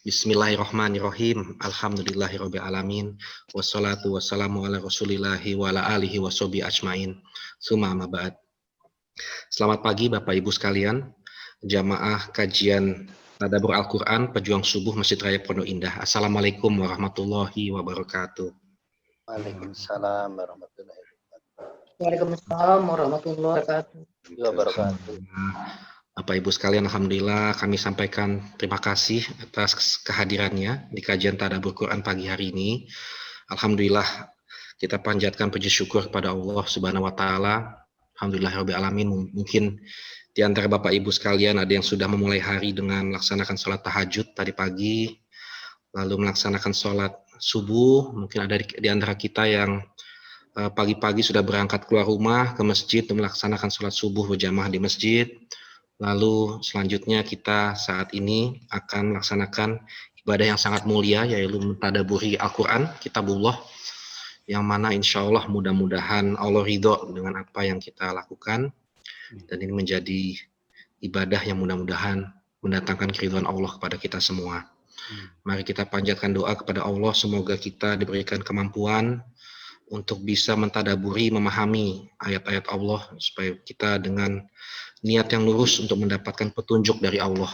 Bismillahirrahmanirrahim. Alhamdulillahirabbil alamin. Wassalatu wassalamu ala Rasulillahi wa ala alihi washabihi ajmain. Tsumma amma ba'd. Selamat pagi Bapak Ibu sekalian, jamaah kajian Tadabbur Al-Qur'an Pejuang Subuh Masjid Raya Pondok Indah. Assalamualaikum warahmatullahi wabarakatuh. Waalaikumsalam warahmatullahi Waalaikumsalam warahmatullahi wabarakatuh. Bapak Ibu sekalian, alhamdulillah kami sampaikan terima kasih atas kehadirannya di kajian Tadabbur Quran pagi hari ini. Alhamdulillah kita panjatkan puji syukur kepada Allah Subhanahu wa taala. Alhamdulillahirabbil alamin. Mungkin di antara Bapak Ibu sekalian ada yang sudah memulai hari dengan melaksanakan sholat tahajud tadi pagi, lalu melaksanakan sholat subuh. Mungkin ada di antara kita yang pagi-pagi sudah berangkat keluar rumah ke masjid untuk melaksanakan sholat subuh berjamaah di masjid. Lalu selanjutnya kita saat ini akan melaksanakan ibadah yang sangat mulia, yaitu mentadaburi Al-Quran, Kitabullah, yang mana insya Allah mudah-mudahan Allah ridho dengan apa yang kita lakukan, dan ini menjadi ibadah yang mudah-mudahan mendatangkan keridhaan Allah kepada kita semua. Mari kita panjatkan doa kepada Allah, semoga kita diberikan kemampuan untuk bisa mentadaburi, memahami ayat-ayat Allah, supaya kita dengan niat yang lurus untuk mendapatkan petunjuk dari Allah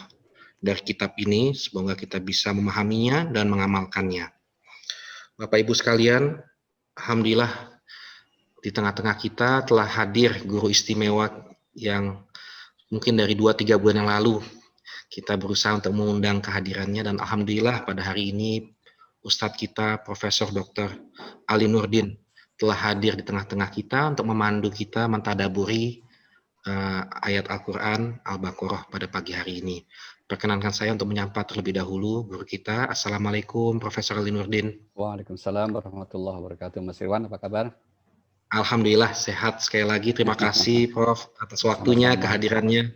dari kitab ini, semoga kita bisa memahaminya dan mengamalkannya. Bapak Ibu sekalian, alhamdulillah di tengah-tengah kita telah hadir guru istimewa yang mungkin dari 2-3 bulan yang lalu kita berusaha untuk mengundang kehadirannya, dan alhamdulillah pada hari ini Ustadz kita Profesor Dr. Ali Nurdin telah hadir di tengah-tengah kita untuk memandu kita mentadaburi ayat Al-Quran Al-Baqarah pada pagi hari ini. Perkenankan saya untuk menyapa terlebih dahulu guru kita. Assalamualaikum Profesor Ali Nurdin. Waalaikumsalam warahmatullahi wabarakatuh. Mas Irwan, apa kabar? Alhamdulillah sehat sekali lagi. Terima kasih Prof atas waktunya, kehadirannya.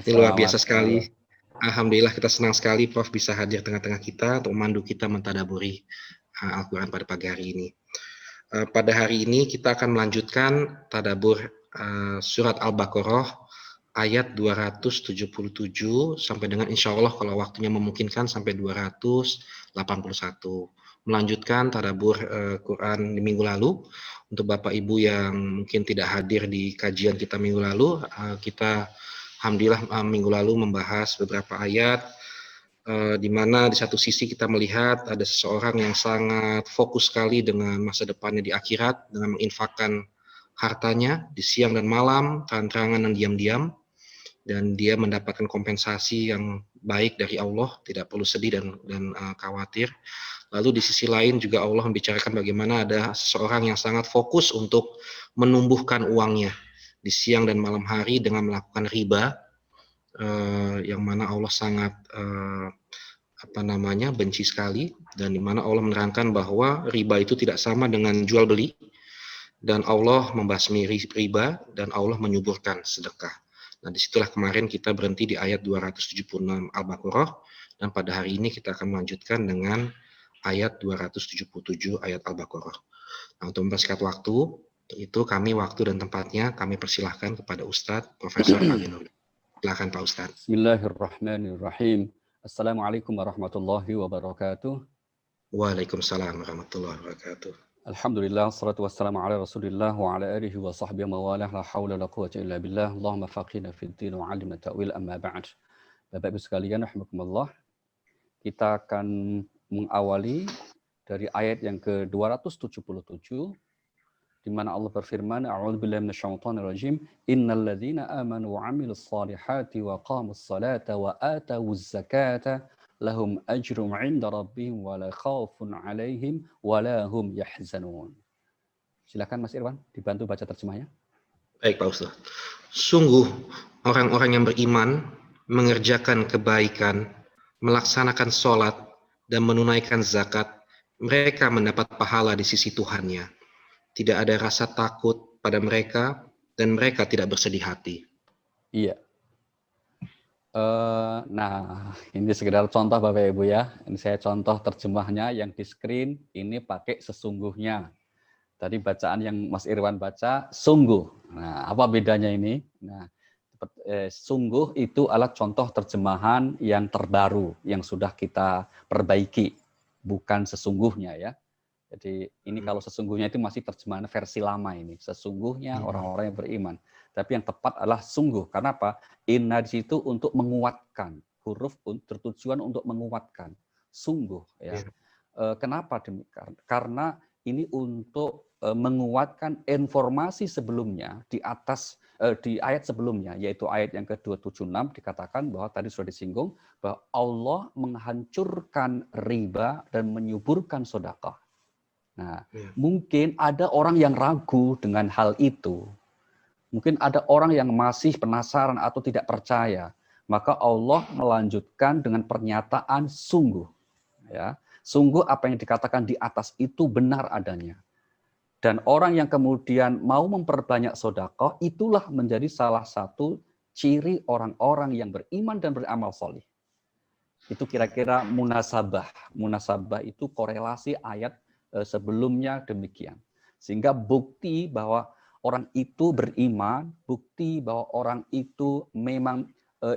Ini luar biasa sekali. Alhamdulillah kita senang sekali Prof bisa hadir tengah-tengah kita untuk memandu kita mentadaburi Al-Quran pada pagi hari ini. Pada hari ini kita akan melanjutkan tadabbur surat Al-Baqarah ayat 277 sampai dengan insya Allah kalau waktunya memungkinkan sampai 281. Melanjutkan tadabbur Quran di minggu lalu. Untuk Bapak Ibu yang mungkin tidak hadir di kajian kita minggu lalu, kita alhamdulillah minggu lalu membahas beberapa ayat, di mana di satu sisi kita melihat ada seseorang yang sangat fokus sekali dengan masa depannya di akhirat, dengan menginfakkan hartanya di siang dan malam, terang-terangan dan diam-diam, dan dia mendapatkan kompensasi yang baik dari Allah, tidak perlu sedih dan khawatir. Lalu di sisi lain juga Allah membicarakan bagaimana ada seseorang yang sangat fokus untuk menumbuhkan uangnya di siang dan malam hari dengan melakukan riba, yang mana Allah sangat benci sekali, dan di mana Allah menerangkan bahwa riba itu tidak sama dengan jual beli, dan Allah membasmi riba, dan Allah menyuburkan sedekah. Nah, disitulah kemarin kita berhenti di ayat 276 Al-Baqarah, dan pada hari ini kita akan melanjutkan dengan ayat 277 ayat Al-Baqarah. Nah, untuk mempersingkat waktu, itu waktu dan tempatnya kami persilahkan kepada Ustadz Profesor Ali Nurdin. Silakan Pak Ustadz. Bismillahirrahmanirrahim. Assalamualaikum warahmatullahi wabarakatuh. Waalaikumsalam warahmatullahi wabarakatuh. Alhamdulillah, salatu wassalamu ala rasulillah wa ala alihi wa sahbihi mawalah, la hawla la quwwata illa billah. Allahumma faqina fid din wa alimna ta'wil, amma ba'd. Bapak Ibu sekalian, rahimakumullah, kita akan mengawali dari ayat yang ke-277, di mana Allah berfirman, a'udzubillahi minasyaitonir rajim, innal ladzina amanu wa 'amilus shalihati wa qamus salata wa atawuz zakata lahum ajrun 'inda rabbihim wa la khaufun 'alaihim wa la hum yahzanun. Silakan Mas Irwan dibantu baca terjemahnya. Baik Pak Ustaz. Sungguh orang-orang yang beriman mengerjakan kebaikan, melaksanakan sholat dan menunaikan zakat, mereka mendapat pahala di sisi Tuhannya. Tidak ada rasa takut pada mereka, dan mereka tidak bersedih hati. Iya. Nah, ini sekedar contoh Bapak Ibu ya. Ini saya contoh terjemahnya yang di screen, ini pakai sesungguhnya. Tadi bacaan yang Mas Irwan baca, sungguh. Nah, apa bedanya ini? Nah, Sungguh itu adalah contoh terjemahan yang terbaru yang sudah kita perbaiki, bukan sesungguhnya ya. Jadi ini kalau sesungguhnya itu masih terjemahan versi lama ini. Sesungguhnya orang-orang yang beriman. Tapi yang tepat adalah sungguh. Karena apa? Inna di situ untuk menguatkan. Huruf tertujuan untuk menguatkan. Sungguh ya. Kenapa demikian? Karena ini untuk menguatkan informasi sebelumnya di atas di ayat sebelumnya, yaitu ayat yang ke-276 dikatakan bahwa tadi sudah disinggung bahwa Allah menghancurkan riba dan menyuburkan sedekah. Nah, mungkin ada orang yang ragu dengan hal itu. Mungkin ada orang yang masih penasaran atau tidak percaya. Maka Allah melanjutkan dengan pernyataan sungguh. Ya, sungguh apa yang dikatakan di atas itu benar adanya. Dan orang yang kemudian mau memperbanyak sedekah, itulah menjadi salah satu ciri orang-orang yang beriman dan beramal soleh. Itu kira-kira munasabah. Munasabah itu korelasi ayat sebelumnya demikian. Sehingga bukti bahwa orang itu beriman, bukti bahwa orang itu memang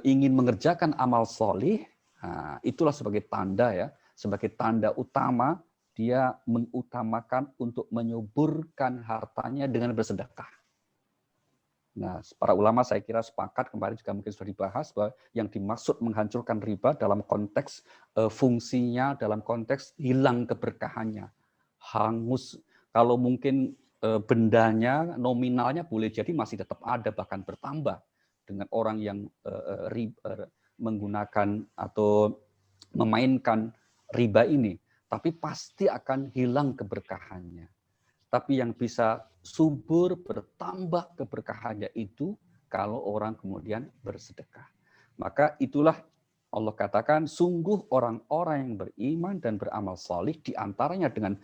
ingin mengerjakan amal soleh, nah, itulah sebagai tanda ya, sebagai tanda utama dia mengutamakan untuk menyuburkan hartanya dengan bersedekah. Nah, para ulama saya kira sepakat, kemarin juga mungkin sudah dibahas, bahwa yang dimaksud menghancurkan riba dalam konteks fungsinya, dalam konteks hilang keberkahannya. Hangus, kalau mungkin bendanya, nominalnya boleh jadi masih tetap ada, bahkan bertambah dengan orang yang menggunakan atau memainkan riba ini. Tapi pasti akan hilang keberkahannya. Tapi yang bisa subur, bertambah keberkahannya itu kalau orang kemudian bersedekah. Maka itulah Allah katakan, sungguh orang-orang yang beriman dan beramal salih, diantaranya dengan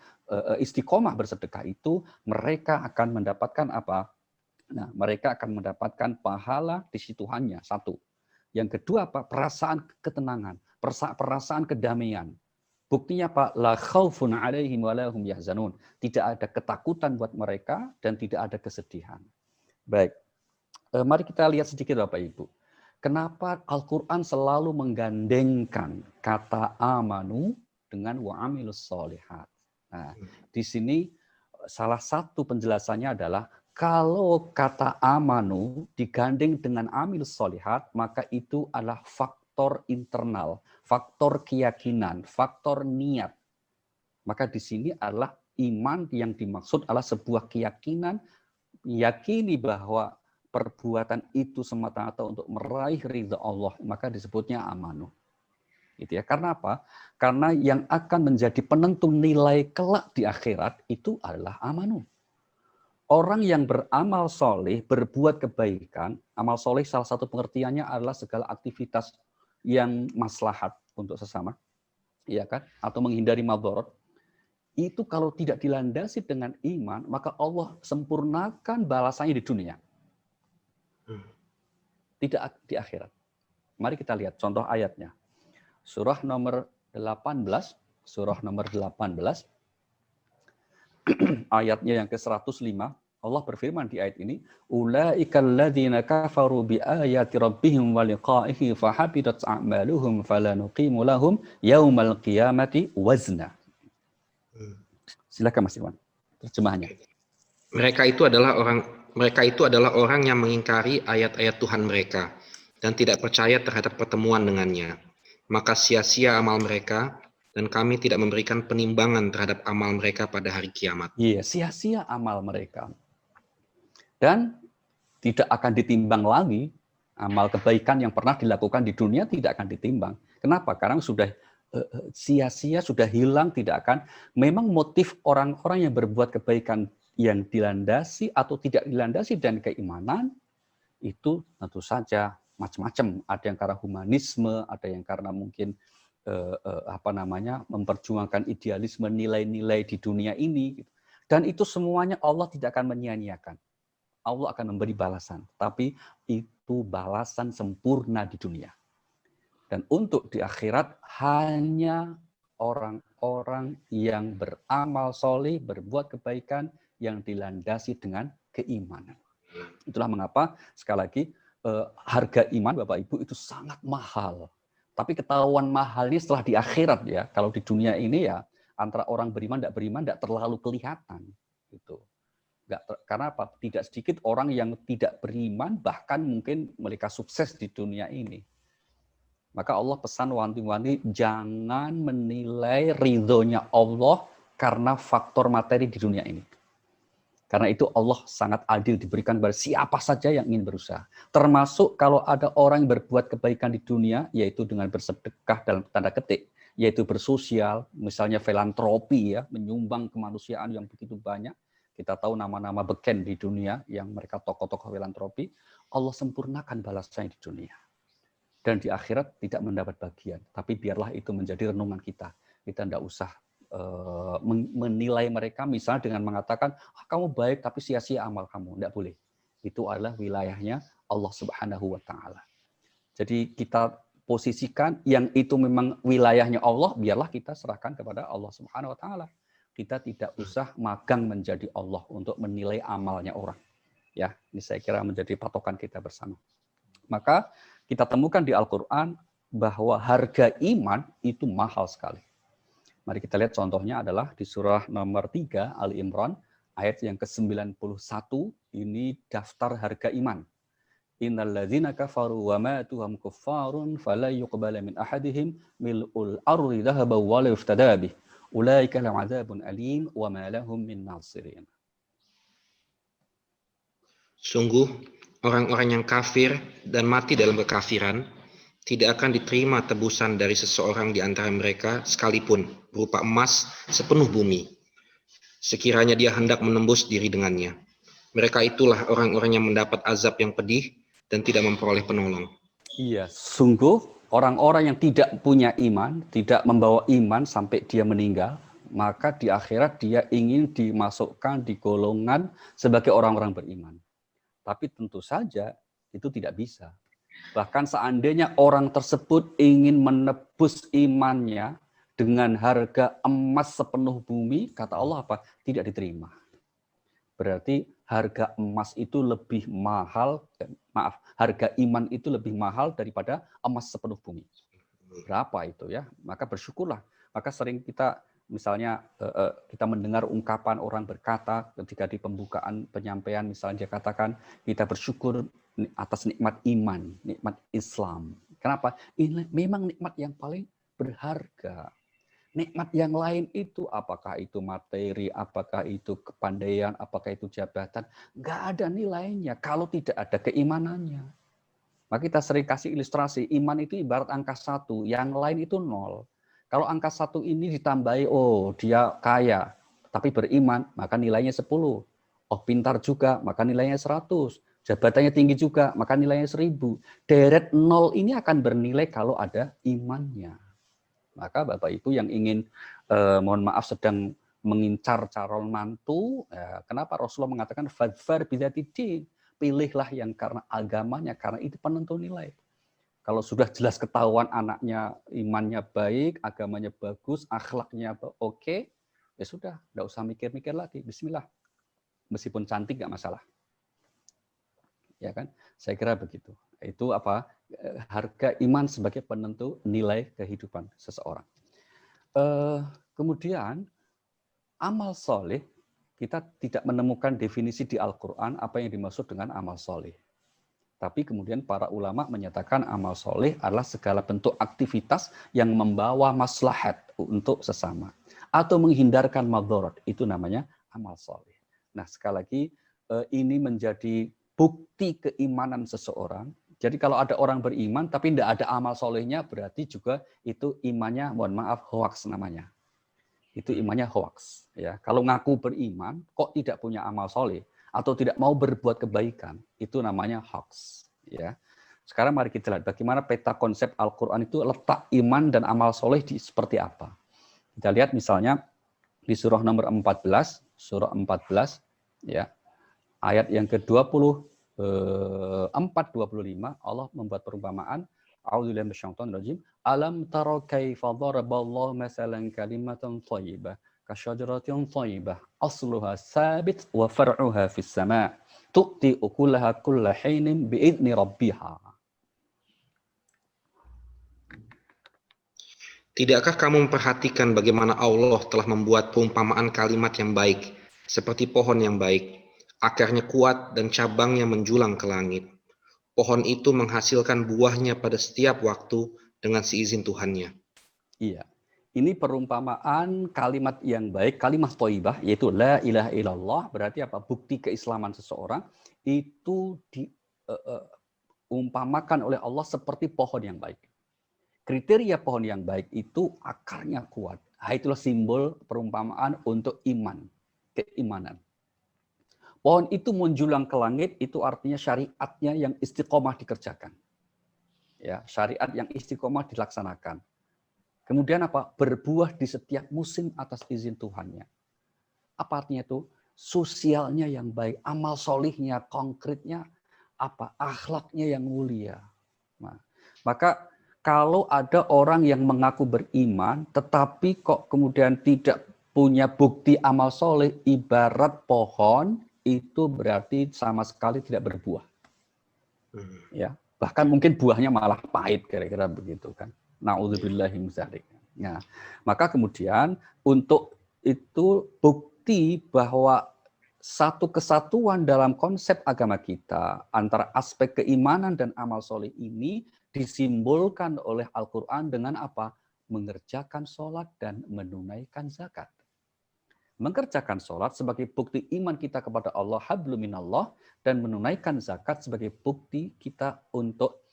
istiqomah bersedekah itu, mereka akan mendapatkan apa? Nah, mereka akan mendapatkan pahala di situ hanya satu. Yang kedua apa? Perasaan ketenangan, perasaan kedamaian. Buktinya Pak, la khaufun 'alaihim wa la hum yahzanun. Tidak ada ketakutan buat mereka dan tidak ada kesedihan. Baik. Mari kita lihat sedikit Bapak Ibu. Kenapa Al-Qur'an selalu menggandengkan kata amanu dengan wa amilus sholihat. Nah, di sini salah satu penjelasannya adalah kalau kata amanu digandeng dengan amilus sholihat, maka itu adalah faktor internal, faktor keyakinan, faktor niat. Maka di sini adalah iman yang dimaksud adalah sebuah keyakinan, yakini bahwa perbuatan itu semata-mata untuk meraih ridha Allah, maka disebutnya amanu. Gitu ya. Karena apa? Karena yang akan menjadi penentu nilai kelak di akhirat itu adalah amanu. Orang yang beramal soleh, berbuat kebaikan, amal soleh salah satu pengertiannya adalah segala aktivitas yang maslahat untuk sesama, ya kan? Atau menghindari madharat. Itu kalau tidak dilandasi dengan iman, maka Allah sempurnakan balasannya di dunia. Tidak di akhirat. Mari kita lihat contoh ayatnya. Surah nomor 18, surah nomor 18, ayatnya yang ke-105, Allah berfirman di ayat ini, ulaikal ladzina kafaru bi ayati rabbihim wa liqa'ihi fahabitat a'maluhum fala nuqimu lahum yaumal qiyamati wazna. Silakan Mas Iwan, terjemahannya. Mereka itu adalah orang yang mengingkari ayat-ayat Tuhan mereka dan tidak percaya terhadap pertemuan dengannya. Maka sia-sia amal mereka dan kami tidak memberikan penimbangan terhadap amal mereka pada hari kiamat. Iya, sia-sia amal mereka. Dan tidak akan ditimbang lagi, amal kebaikan yang pernah dilakukan di dunia tidak akan ditimbang. Kenapa? Karena sudah sia-sia, sudah hilang, tidak akan. Memang motif orang-orang yang berbuat kebaikan yang dilandasi atau tidak dilandasi dan keimanan, itu tentu saja macam-macam. Ada yang karena humanisme, ada yang karena mungkin memperjuangkan idealisme nilai-nilai di dunia ini. Dan itu semuanya Allah tidak akan menyia-nyiakan. Allah akan memberi balasan, tapi itu balasan sempurna di dunia. Dan untuk di akhirat hanya orang-orang yang beramal soleh, berbuat kebaikan yang dilandasi dengan keimanan. Itulah mengapa sekali lagi harga iman Bapak Ibu itu sangat mahal. Tapi ketahuan mahal ini setelah di akhirat ya. Kalau di dunia ini ya antara orang beriman tidak terlalu kelihatan gitu. Karena apa? Tidak sedikit orang yang tidak beriman bahkan mungkin mereka sukses di dunia ini. Maka Allah pesan wanti-wanti jangan menilai ridhonya Allah karena faktor materi di dunia ini. Karena itu Allah sangat adil diberikan kepada siapa saja yang ingin berusaha. Termasuk kalau ada orang yang berbuat kebaikan di dunia, yaitu dengan bersedekah dalam tanda ketik, yaitu bersosial, misalnya filantropi ya, menyumbang kemanusiaan yang begitu banyak. Kita tahu nama-nama beken di dunia yang mereka tokoh-tokoh filantropi, Allah sempurnakan balasannya di dunia. Dan di akhirat tidak mendapat bagian. Tapi biarlah itu menjadi renungan kita. Kita tidak usah menilai mereka misalnya dengan mengatakan kamu baik tapi sia-sia amal kamu. Tidak boleh. Itu adalah wilayahnya Allah Subhanahu wa taala. Jadi kita posisikan yang itu memang wilayahnya Allah, biarlah kita serahkan kepada Allah Subhanahu wa taala. Kita tidak usah magang menjadi Allah untuk menilai amalnya orang. Ya, ini saya kira menjadi patokan kita bersama. Maka kita temukan di Al-Qur'an bahwa harga iman itu mahal sekali. Mari kita lihat contohnya adalah di surah nomor 3 Ali Imran ayat yang ke-91, ini daftar harga iman. Innal ladzina kafaru wa matu hum kuffarun fala yuqbala min ahadihim mil'ul ardi dhahaban wa la yuftada bih. Ulaika lahum 'adzabun alim wa ma lahum min nasirin. Sungguh orang-orang yang kafir dan mati dalam kekafiran tidak akan diterima tebusan dari seseorang di antara mereka sekalipun berupa emas sepenuh bumi, sekiranya dia hendak menembus diri dengannya. Mereka itulah orang-orang yang mendapat azab yang pedih dan tidak memperoleh penolong. Iya, sungguh orang-orang yang tidak punya iman, tidak membawa iman sampai dia meninggal, maka di akhirat dia ingin dimasukkan di golongan sebagai orang-orang beriman. Tapi tentu saja itu tidak bisa. Bahkan seandainya orang tersebut ingin menebus imannya dengan harga emas sepenuh bumi, kata Allah apa? Tidak diterima. Berarti harga emas itu lebih mahal, harga iman itu lebih mahal daripada emas sepenuh bumi. Berapa itu ya? Maka bersyukurlah. Maka sering kita misalnya kita mendengar ungkapan orang berkata ketika di pembukaan penyampaian misalnya dia katakan kita bersyukur atas nikmat iman, nikmat Islam. Kenapa? Ini memang nikmat yang paling berharga. Nikmat yang lain itu, apakah itu materi, apakah itu kepandaian, apakah itu jabatan, nggak ada nilainya kalau tidak ada keimanannya. Maka kita sering kasih ilustrasi, iman itu ibarat angka 1, yang lain itu 0. Kalau angka 1 ini ditambahi, oh dia kaya, tapi beriman, maka nilainya 10. Oh pintar juga, maka nilainya 100. Jabatannya tinggi juga, maka nilainya 1000. Deret 0 ini akan bernilai kalau ada imannya. Maka Bapak Ibu yang ingin, mohon maaf sedang mengincar calon mantu, kenapa Rasulullah mengatakan fadfar bidzatid, pilihlah yang karena agamanya, karena itu penentu nilai. Kalau sudah jelas ketahuan anaknya imannya baik, agamanya bagus, akhlaknya oke, ya sudah, enggak usah mikir-mikir lagi, bismillah. Meskipun cantik enggak masalah. Ya kan? Saya kira begitu. Itu apa? Harga iman sebagai penentu nilai kehidupan seseorang. Kemudian amal soleh, kita tidak menemukan definisi di Al-Quran apa yang dimaksud dengan amal soleh. Tapi kemudian para ulama menyatakan amal soleh adalah segala bentuk aktivitas yang membawa maslahat untuk sesama atau menghindarkan madharat, itu namanya amal soleh. Nah sekali lagi ini menjadi bukti keimanan seseorang. Jadi kalau ada orang beriman tapi tidak ada amal solehnya, berarti juga itu imannya, mohon maaf, hoax namanya. Itu imannya hoax. Ya, kalau ngaku beriman, kok tidak punya amal soleh atau tidak mau berbuat kebaikan, itu namanya hoax. Ya. Sekarang mari kita lihat bagaimana peta konsep Al-Quran itu letak iman dan amal soleh di seperti apa. Kita lihat misalnya di surah nomor 14, ya. Ayat yang ke-24-25 Allah membuat perumpamaan A'udzubillahi minasyaitonir rajim. Alam tara kaifa daraballahu masalan kalimatan thayyibah kasyajaratin thayyibah asluha sabit wa far'uha fis sama' tu'ti ukulaha kulla hinin bi'idni rabbiha. Tidakkah kamu memperhatikan bagaimana Allah telah membuat perumpamaan kalimat yang baik, seperti pohon yang baik, akarnya kuat dan cabangnya menjulang ke langit. Pohon itu menghasilkan buahnya pada setiap waktu dengan seizin Tuhannya. Iya. Ini perumpamaan kalimat yang baik, kalimat thayyibah, yaitu la ilaha illallah, berarti apa? Bukti keislaman seseorang itu diumpamakan oleh Allah seperti pohon yang baik. Kriteria pohon yang baik itu akarnya kuat. Itulah simbol perumpamaan untuk iman, keimanan. Pohon itu menjulang ke langit, itu artinya syariatnya yang istiqomah dikerjakan. Ya, syariat yang istiqomah dilaksanakan. Kemudian apa? Berbuah di setiap musim atas izin Tuhannya. Apa artinya itu? Sosialnya yang baik, amal solihnya, konkretnya apa? Akhlaknya yang mulia. Nah, maka kalau ada orang yang mengaku beriman, tetapi kok kemudian tidak punya bukti amal soleh, ibarat pohon, itu berarti sama sekali tidak berbuah. Ya, bahkan mungkin buahnya malah pahit, kira-kira begitu kan. Na'udzubillahi min dzalik. Nah, maka kemudian untuk itu bukti bahwa satu kesatuan dalam konsep agama kita antara aspek keimanan dan amal soleh ini disimbolkan oleh Al-Quran dengan apa? Mengerjakan sholat dan menunaikan zakat. Mengerjakan sholat sebagai bukti iman kita kepada Allah, hablum minallah, dan menunaikan zakat sebagai bukti kita untuk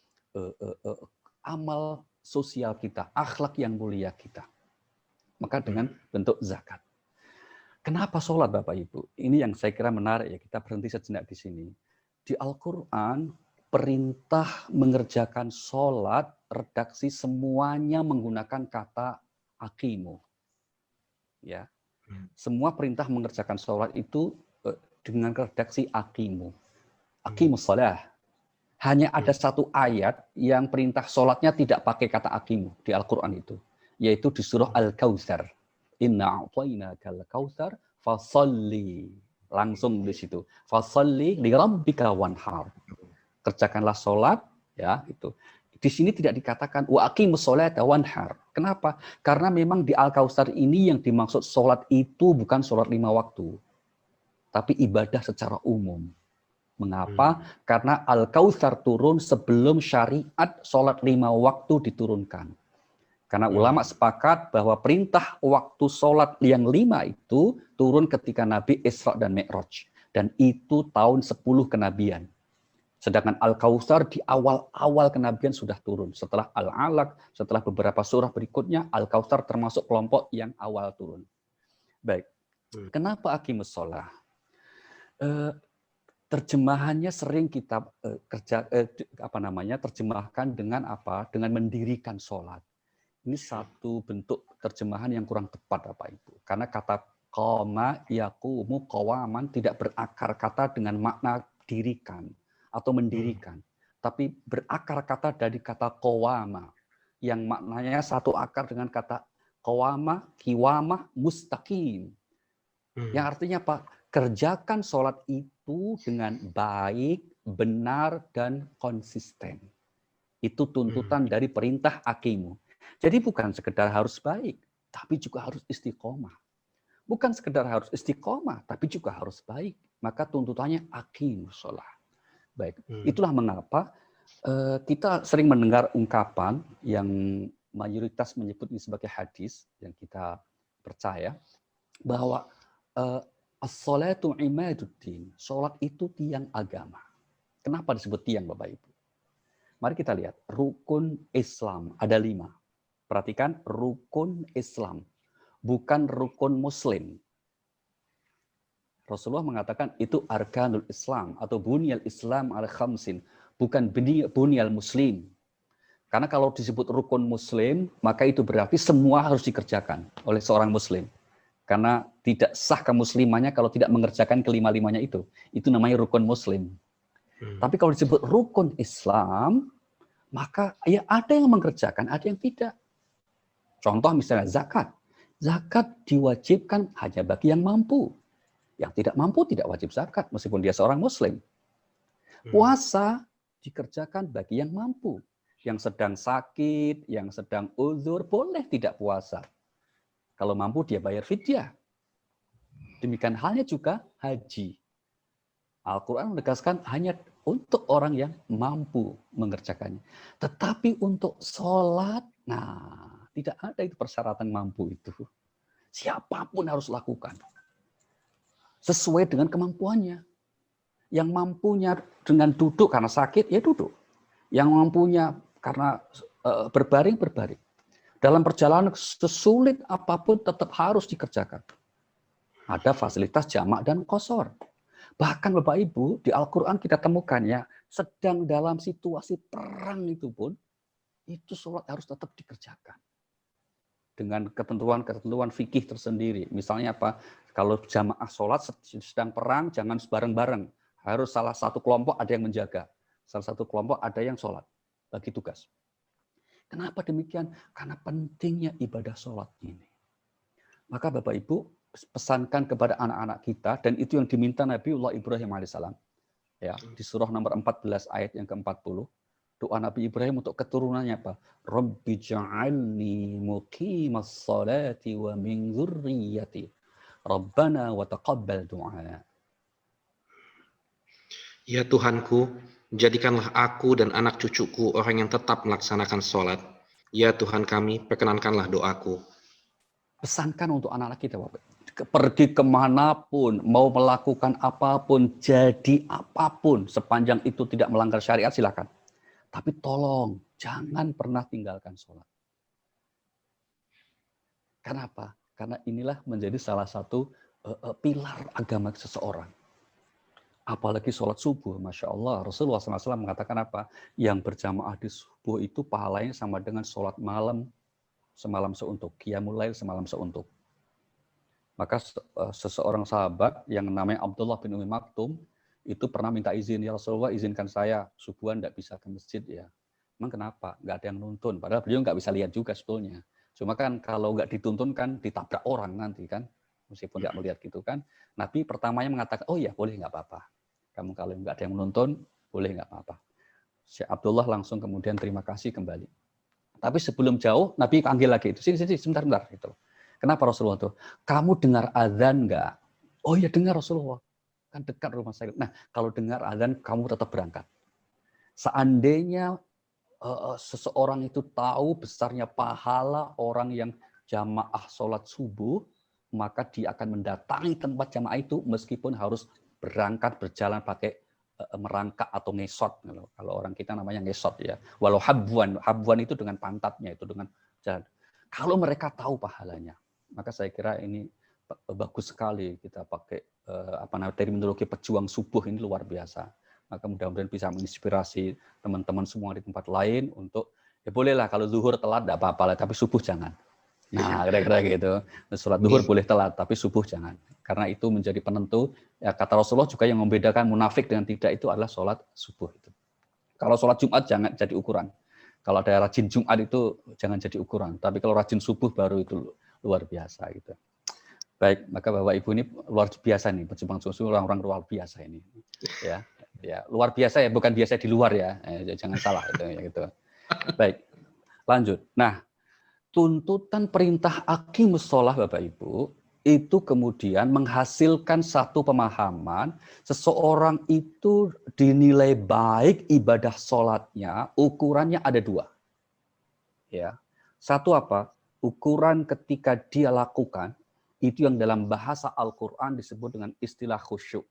amal sosial kita, akhlak yang mulia kita. Maka dengan bentuk zakat. Kenapa sholat Bapak Ibu? Ini yang saya kira menarik ya, kita berhenti sejenak di sini. Di Al-Quran, perintah mengerjakan sholat, redaksi semuanya menggunakan kata aqimu. Ya, semua perintah mengerjakan sholat itu dengan redaksi aqimu. Aqimus shalah. Hanya ada satu ayat yang perintah sholatnya tidak pakai kata aqimu di Al-Quran itu, yaitu di surah Al-Kautsar. Inna a'tainakal kautsar fasalli. Langsung di situ. Fasalli li rabbika wanhar. Kerjakanlah sholat, ya itu. Di sini tidak dikatakan wa aqimus sholata wanhar. Kenapa? Karena memang di Al-Kautsar ini yang dimaksud sholat itu bukan sholat 5 waktu, tapi ibadah secara umum. Mengapa? Karena Al-Kautsar turun sebelum syariat sholat 5 waktu diturunkan. Karena ulama sepakat bahwa perintah waktu sholat yang 5 itu turun ketika Nabi Isra dan Mi'raj. Dan itu tahun 10 kenabian. Sedangkan Al-Kautsar di awal-awal kenabian sudah turun. Setelah Al-Alaq, setelah beberapa surah berikutnya, Al-Kautsar termasuk kelompok yang awal turun. Baik, kenapa aqimus shalah? Terjemahannya sering kita terjemahkan dengan apa? Dengan mendirikan sholat. Ini satu bentuk terjemahan yang kurang tepat Bapak Ibu. Karena kata qama yaqumu qawaman tidak berakar kata dengan makna dirikan atau mendirikan, tapi berakar kata dari kata qawama yang maknanya satu akar dengan kata qawama, kiwamah, mustaqim. Yang artinya apa? Kerjakan sholat itu dengan baik, benar, dan konsisten. Itu tuntutan dari perintah aqimu. Jadi bukan sekedar harus baik, tapi juga harus istiqomah. Bukan sekedar harus istiqomah, tapi juga harus baik. Maka tuntutannya aqimus shalah. Baik, itulah mengapa kita sering mendengar ungkapan yang mayoritas menyebut ini sebagai hadis yang kita percaya bahwa as-sholatu imaduddin, sholat itu tiang agama. Kenapa disebut tiang Bapak Ibu? Mari kita lihat rukun Islam ada 5. Perhatikan rukun Islam, bukan rukun Muslim. Rasulullah mengatakan itu arkanul Islam atau bunyal Islam ala khamsin, bukan bunyal Muslim. Karena kalau disebut rukun Muslim, maka itu berarti semua harus dikerjakan oleh seorang Muslim. Karena tidak sah kemuslimannya kalau tidak mengerjakan kelima-limanya itu. Itu namanya rukun Muslim. Tapi kalau disebut rukun Islam, maka ya ada yang mengerjakan, ada yang tidak. Contoh misalnya zakat. Zakat diwajibkan hanya bagi yang mampu. Yang tidak mampu tidak wajib zakat meskipun dia seorang muslim. Puasa dikerjakan bagi yang mampu. Yang sedang sakit, yang sedang uzur, boleh tidak puasa. Kalau mampu dia bayar fidyah. Demikian halnya juga haji. Al-Quran menegaskan hanya untuk orang yang mampu mengerjakannya. Tetapi untuk sholat, nah tidak ada itu persyaratan mampu itu. Siapapun harus lakukan. Sesuai dengan kemampuannya. Yang mampunya dengan duduk karena sakit, ya duduk. Yang mampunya karena berbaring, berbaring. Dalam perjalanan sesulit apapun tetap harus dikerjakan. Ada fasilitas jamak dan qashar. Bahkan Bapak Ibu, di Al-Quran kita temukan ya, sedang dalam situasi perang itu pun, itu sholat harus tetap dikerjakan. Dengan ketentuan-ketentuan fikih tersendiri. Misalnya apa? Kalau jamaah sholat sedang perang, jangan bareng-bareng. Harus salah satu kelompok ada yang menjaga. Salah satu kelompok ada yang sholat. Bagi tugas. Kenapa demikian? Karena pentingnya ibadah sholat ini. Maka Bapak Ibu, pesankan kepada anak-anak kita, dan itu yang diminta Nabiullah Ibrahim alaihissalam. Ya, di surah nomor 14 ayat yang ke-40. Doa Nabi Ibrahim untuk keturunannya apa? Rabbi ja'alni muqimas salati wa min dzurriyyati. Rabbana wa taqabbal du'a. Ya Tuhanku, jadikanlah aku dan anak cucuku orang yang tetap melaksanakan sholat. Ya Tuhan kami, perkenankanlah doaku. Pesankan untuk anak-anak kita, Bapak. Pergi kemanapun, mau melakukan apapun, jadi apapun, sepanjang itu tidak melanggar syariat, silakan. Tapi tolong, jangan pernah tinggalkan sholat. Kenapa? Karena inilah menjadi salah satu pilar agama seseorang. Apalagi sholat subuh, Masya Allah. Rasulullah SAW mengatakan apa? Yang berjamaah di subuh itu pahalanya sama dengan sholat malam semalam seuntuk. Qiyamul lail semalam seuntuk. Maka seseorang sahabat yang namanya Abdullah bin Umi Maktum itu pernah minta izin, ya Rasulullah izinkan saya subuhan tidak bisa ke masjid ya. Emang kenapa? Nggak ada yang nuntun. Padahal beliau nggak bisa lihat juga sebetulnya. Cuma kan kalau nggak dituntun kan ditabrak orang nanti kan. Meskipun nggak melihat gitu kan. Nabi pertamanya mengatakan, oh ya boleh nggak apa-apa. Kamu kalau nggak ada yang menuntun, boleh nggak apa-apa. Syekh Abdullah langsung kemudian terima kasih kembali. Tapi sebelum jauh, Nabi panggil lagi itu. Sini, sebentar. Gitu. Kenapa Rasulullah tuh? Kamu dengar azan nggak? Oh ya dengar Rasulullah. Kan dekat rumah saya. Nah kalau dengar azan, kamu tetap berangkat. Seandainya seseorang itu tahu besarnya pahala orang yang jamaah sholat subuh, maka dia akan mendatangi tempat jamaah itu meskipun harus berangkat berjalan pakai merangkak atau ngesot. Kalau orang kita namanya ngesot ya. Walau habwan itu dengan pantatnya, itu dengan jalan. Kalau mereka tahu pahalanya, maka saya kira ini bagus sekali kita pakai terminologi pejuang subuh ini luar biasa. Maka mudah-mudahan bisa menginspirasi teman-teman semua di tempat lain untuk ya bolehlah kalau zuhur telat tidak apa-apa lah, tapi subuh jangan. Nah, kira-kira gitu. Sholat zuhur boleh telat, tapi subuh jangan. Karena itu menjadi penentu. Ya, kata Rasulullah juga yang membedakan munafik dengan tidak itu adalah sholat subuh. Itu. Kalau sholat Jumat jangan jadi ukuran. Kalau ada rajin Jumat itu jangan jadi ukuran. Tapi kalau rajin subuh baru itu luar biasa. Gitu. Baik, maka Bapak Ibu ini luar biasa nih. Pejuang susu orang-orang luar biasa ini. Ya, luar biasa ya, bukan biasa di luar ya. Jangan salah itu. Ya, gitu. Baik, lanjut. Nah, tuntutan perintah aqimus shalah Bapak Ibu itu kemudian menghasilkan satu pemahaman seseorang itu dinilai baik ibadah sholatnya, ukurannya ada dua. Ya. Satu apa? Ukuran ketika dia lakukan itu yang dalam bahasa Al-Qur'an disebut dengan istilah khusyuk.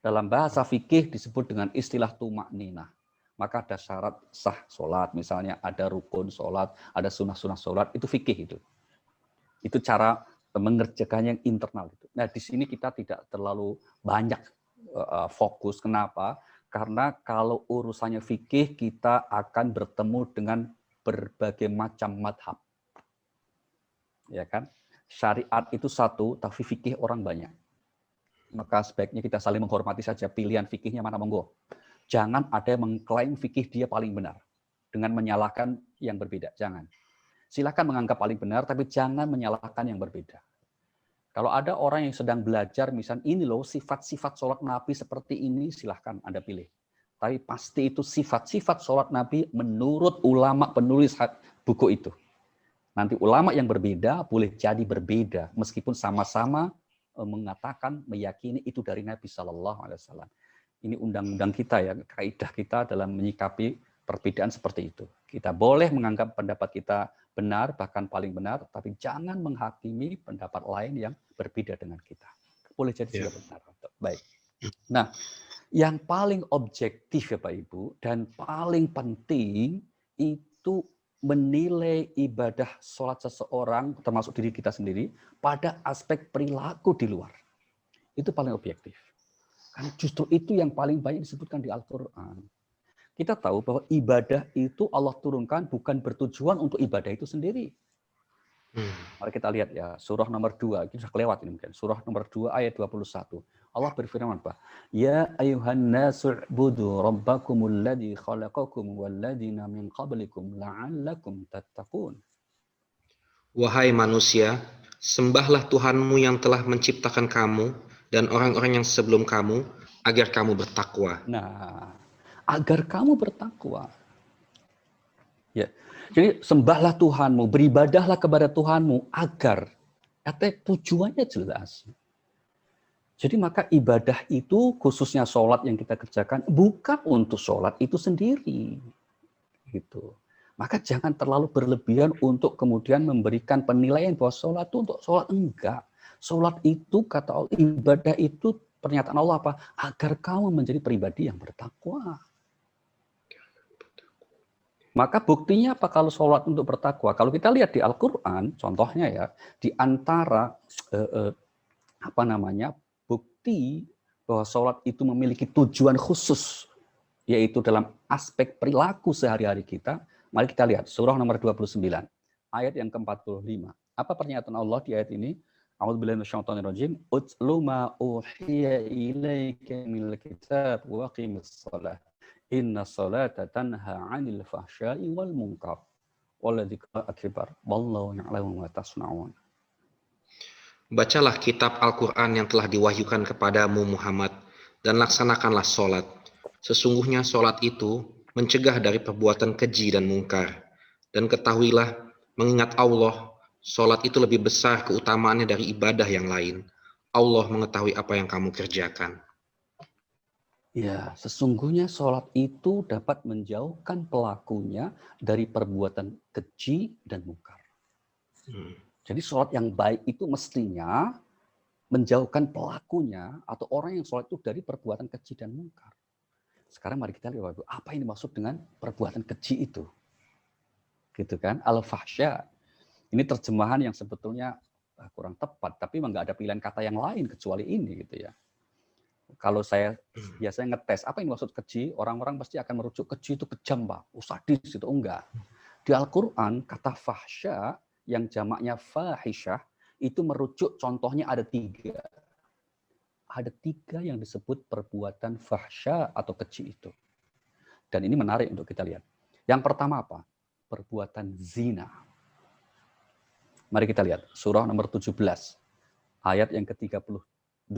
Dalam bahasa fikih disebut dengan istilah tumakninah. Maka ada syarat sah sholat, misalnya ada rukun sholat, ada sunnah-sunnah sholat, itu fikih itu. Itu cara mengerjakannya yang internal. Nah di sini kita tidak terlalu banyak fokus. Kenapa? Karena kalau urusannya fikih, kita akan bertemu dengan berbagai macam madhab. Ya kan? Syariat itu satu, tapi fikih orang banyak. Maka sebaiknya kita saling menghormati saja pilihan fikihnya mana monggo. Jangan ada yang mengklaim fikih dia paling benar dengan menyalahkan yang berbeda. Jangan. Silakan menganggap paling benar, tapi jangan menyalahkan yang berbeda. Kalau ada orang yang sedang belajar, misalnya ini loh sifat-sifat sholat Nabi seperti ini, silahkan Anda pilih. Tapi pasti itu sifat-sifat sholat Nabi menurut ulama penulis buku itu. Nanti ulama yang berbeda boleh jadi berbeda, meskipun sama-sama mengatakan, meyakini itu dari Nabi SAW. Ini undang-undang kita ya, kaidah kita dalam menyikapi perbedaan seperti itu. Kita boleh menganggap pendapat kita benar, bahkan paling benar, tapi jangan menghakimi pendapat lain yang berbeda dengan kita. Boleh jadi juga benar. Baik. Nah, yang paling objektif ya Pak Ibu, dan paling penting itu menilai ibadah sholat seseorang, termasuk diri kita sendiri, pada aspek perilaku di luar. Itu paling objektif. Karena justru itu yang paling banyak disebutkan di Al-Quran. Kita tahu bahwa ibadah itu Allah turunkan bukan bertujuan untuk ibadah itu sendiri. Mari kita lihat ya, surah nomor 2, kita sudah kelewat ini mungkin. Surah nomor 2 ayat 21. Allah berfirman apa? Ya ayuhan nasu budu rabbakumul ladzi khalaqakum wal ladzina min qablikum la'allakum tattaqun. Wahai manusia, sembahlah Tuhanmu yang telah menciptakan kamu dan orang-orang yang sebelum kamu agar kamu bertakwa. Nah, agar kamu bertakwa. Ya. Jadi sembahlah Tuhanmu, beribadahlah kepada Tuhanmu agar, kata tujuannya jelas. Jadi maka ibadah itu khususnya sholat yang kita kerjakan bukan untuk sholat itu sendiri, gitu. Maka jangan terlalu berlebihan untuk kemudian memberikan penilaian bahwa sholat itu untuk sholat, enggak. Sholat itu kata Allah, ibadah itu pernyataan Allah apa? Agar kamu menjadi pribadi yang bertakwa. Maka buktinya apa kalau sholat untuk bertakwa? Kalau kita lihat di Al-Quran, contohnya ya, di antara bukti bahwa sholat itu memiliki tujuan khusus, yaitu dalam aspek perilaku sehari-hari kita. Mari kita lihat surah nomor 29, ayat yang ke-45. Apa pernyataan Allah di ayat ini? A'udzubillahi minasyaitonirrajim. Utlu ma uhiya ilaika minal kitab wa aqimis shalah. Inna salata tanha 'anil fahsya'i wal munkar. Walladzikra akbar. Wallahu ya'lamu ma tasna'un. Bacalah kitab Al-Quran yang telah diwahyukan kepadamu Muhammad dan laksanakanlah sholat. Sesungguhnya sholat itu mencegah dari perbuatan keji dan mungkar. Dan ketahuilah, mengingat Allah, sholat itu lebih besar keutamaannya dari ibadah yang lain. Allah mengetahui apa yang kamu kerjakan. Ya, sesungguhnya sholat itu dapat menjauhkan pelakunya dari perbuatan keji dan mungkar. Jadi sholat yang baik itu mestinya menjauhkan pelakunya atau orang yang sholat itu dari perbuatan keji dan mungkar. Sekarang mari kita lihat apa yang dimaksud dengan perbuatan keji itu. Gitu kan? Al-fahsya. Ini terjemahan yang sebetulnya kurang tepat, tapi memang nggak ada pilihan kata yang lain kecuali ini gitu ya. Kalau saya biasanya ngetes apa yang dimaksud keji, orang-orang pasti akan merujuk keji itu kejam, Pak. Sadis itu enggak. Di Al-Qur'an kata fahsya yang jamaknya fahisyah itu merujuk contohnya ada 3. Ada 3 yang disebut perbuatan fahsya atau keji itu. Dan ini menarik untuk kita lihat. Yang pertama apa? Perbuatan zina. Mari kita lihat surah nomor 17 ayat yang ke-32.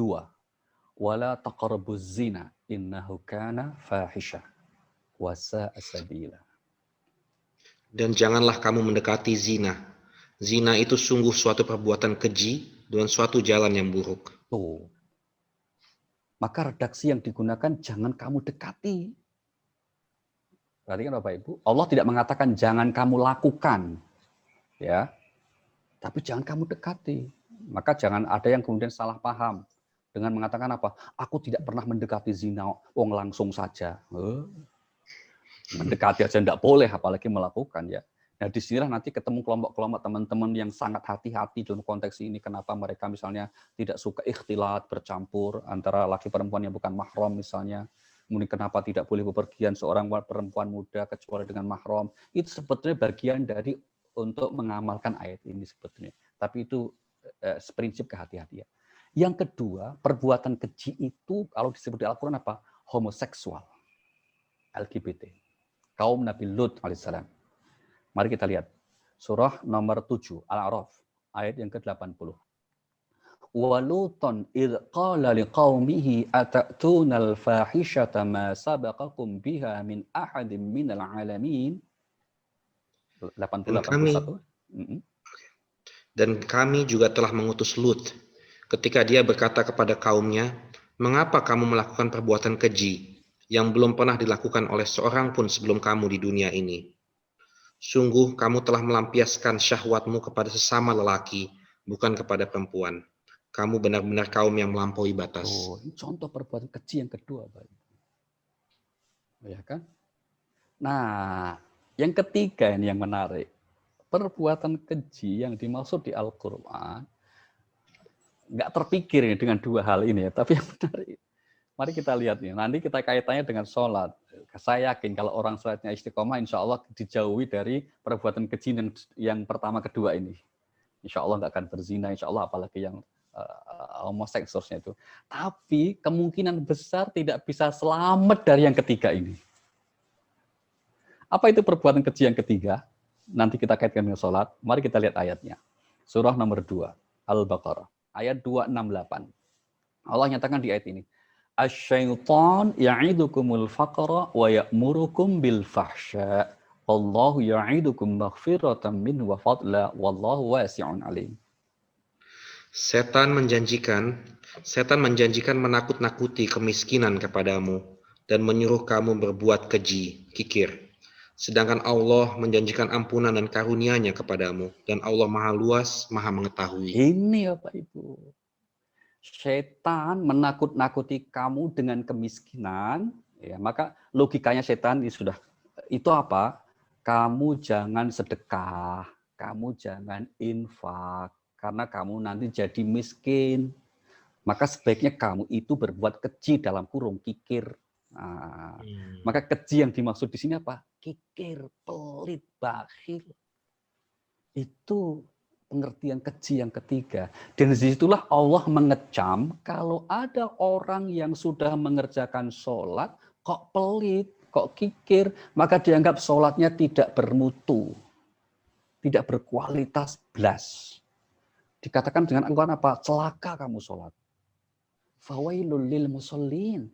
Wala taqrabuz zina innahu kana fahisha wa sa'a sabila. Dan janganlah kamu mendekati zina. Zina itu sungguh suatu perbuatan keji dan suatu jalan yang buruk. Tuh. Maka redaksi yang digunakan jangan kamu dekati. Perhatikan Bapak Ibu, Allah tidak mengatakan jangan kamu lakukan. Ya. Tapi jangan kamu dekati. Maka jangan ada yang kemudian salah paham dengan mengatakan apa? Aku tidak pernah mendekati zina, wong langsung saja. Mendekati aja tidak boleh, apalagi melakukan ya. Nah disinilah nanti ketemu kelompok-kelompok teman-teman yang sangat hati-hati dalam konteks ini. Kenapa mereka misalnya tidak suka ikhtilat, bercampur antara laki perempuan yang bukan mahram misalnya. Kemudian kenapa tidak boleh bepergian seorang perempuan muda kecuali dengan mahram. Itu sebetulnya bagian dari untuk mengamalkan ayat ini sebetulnya. Tapi itu prinsip kehati-hatian. Yang kedua, perbuatan keji itu kalau disebut di Al-Quran apa? Homoseksual. LGBT. Kaum Nabi Lut alaihissalam. Mari kita lihat. Surah nomor 7 Al-A'raf ayat yang ke-80. Waluton idh qala liqaumihi atatuna al-fahishata ma sabaqakum biha min ahadin minal alamin. 80-81. Dan kami juga telah mengutus Lut ketika dia berkata kepada kaumnya, mengapa kamu melakukan perbuatan keji yang belum pernah dilakukan oleh seorang pun sebelum kamu di dunia ini? Sungguh kamu telah melampiaskan syahwatmu kepada sesama lelaki, bukan kepada perempuan. Kamu benar-benar kaum yang melampaui batas. Oh, ini contoh perbuatan keji yang kedua, Pak. Ya kan? Nah, yang ketiga ini yang menarik. Perbuatan keji yang dimaksud di Al-Quran nggak terpikir ini dengan dua hal ini ya, tapi yang menarik. Mari kita lihat nih, nanti kita kaitannya dengan sholat. Saya yakin kalau orang sholatnya istiqomah, insya Allah dijauhi dari perbuatan keji yang pertama kedua ini. Insya Allah nggak akan berzina, insya Allah apalagi yang homoseksualnya itu. Tapi kemungkinan besar tidak bisa selamat dari yang ketiga ini. Apa itu perbuatan keji yang ketiga? Nanti kita kaitkan dengan sholat. Mari kita lihat ayatnya. Surah nomor 2, Al-Baqarah. Ayat 268. Allah nyatakan di ayat ini. Asy-syaitan ya'idukumul faqra wa ya'murukum bil fahsya. Wallahu ya'idukum maghfiratan minhu wa fadla wallahu wasi'un alim. Setan menjanjikan menakut-nakuti kemiskinan kepadamu dan menyuruh kamu berbuat keji, kikir. Sedangkan Allah menjanjikan ampunan dan karunia-Nya kepadamu dan Allah Maha Luas, Maha Mengetahui. Ini Bapak Ibu. Setan menakut-nakuti kamu dengan kemiskinan, ya, maka logikanya setan itu apa? Kamu jangan sedekah, kamu jangan infak, karena kamu nanti jadi miskin. Maka sebaiknya kamu itu berbuat keji dalam kurung kikir. Nah, maka keji yang dimaksud di sini apa? Kikir, pelit, bakhil. Itu pengertian keji yang ketiga. Dan disitulah Allah mengecam kalau ada orang yang sudah mengerjakan sholat, kok pelit, kok kikir, maka dianggap sholatnya tidak bermutu, tidak berkualitas blas. Dikatakan dengan anggapan apa? Celaka kamu sholat. Fawailul lil musallin.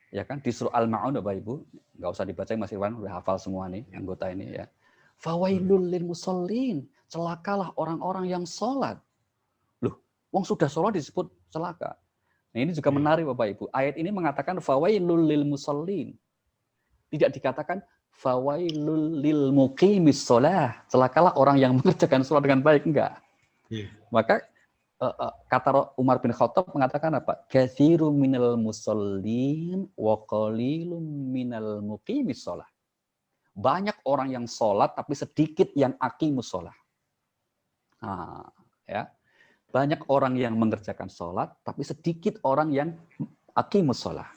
Ya kan, di surah Al-Ma'un Bapak Ibu, nggak usah dibaca Mas Irwan, udah hafal semua nih anggota ini ya. Fawailul lil musallin. Celakalah orang-orang yang sholat. Loh, wong sudah sholat disebut celaka. Nah, ini juga menarik Bapak Ibu. Ayat ini mengatakan fawailul lil musallin. Tidak dikatakan fawailul lil muqimis sholah. Celakalah orang yang mengerjakan sholat dengan baik, enggak. Maka kata Umar bin Khattab mengatakan apa? Katsirun minal musallin wa qalilun minal muqimis sholah. Banyak orang yang sholat tapi sedikit yang aqimus sholah. Nah, ya. Banyak orang yang mengerjakan sholat, tapi sedikit orang yang aqimus sholah.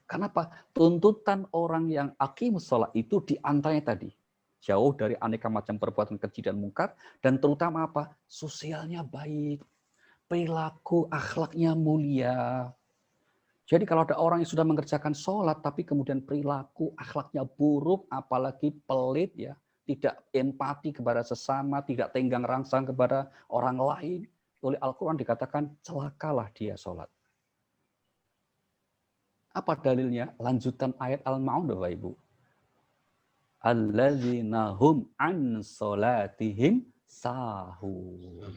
Kenapa? Tuntutan orang yang aqimus sholah itu diantaranya tadi. Jauh dari aneka macam perbuatan keji dan mungkar, dan terutama apa? Sosialnya baik, perilaku akhlaknya mulia. Jadi kalau ada orang yang sudah mengerjakan sholat, tapi kemudian perilaku akhlaknya buruk, apalagi pelit, ya, tidak empati kepada sesama, tidak tenggang rangsang kepada orang lain. Oleh Al-Quran dikatakan, celakalah dia sholat. Apa dalilnya? Lanjutan ayat Al-Ma'un, Bapak Ibu. Alladzina hum an sholatihim sahun.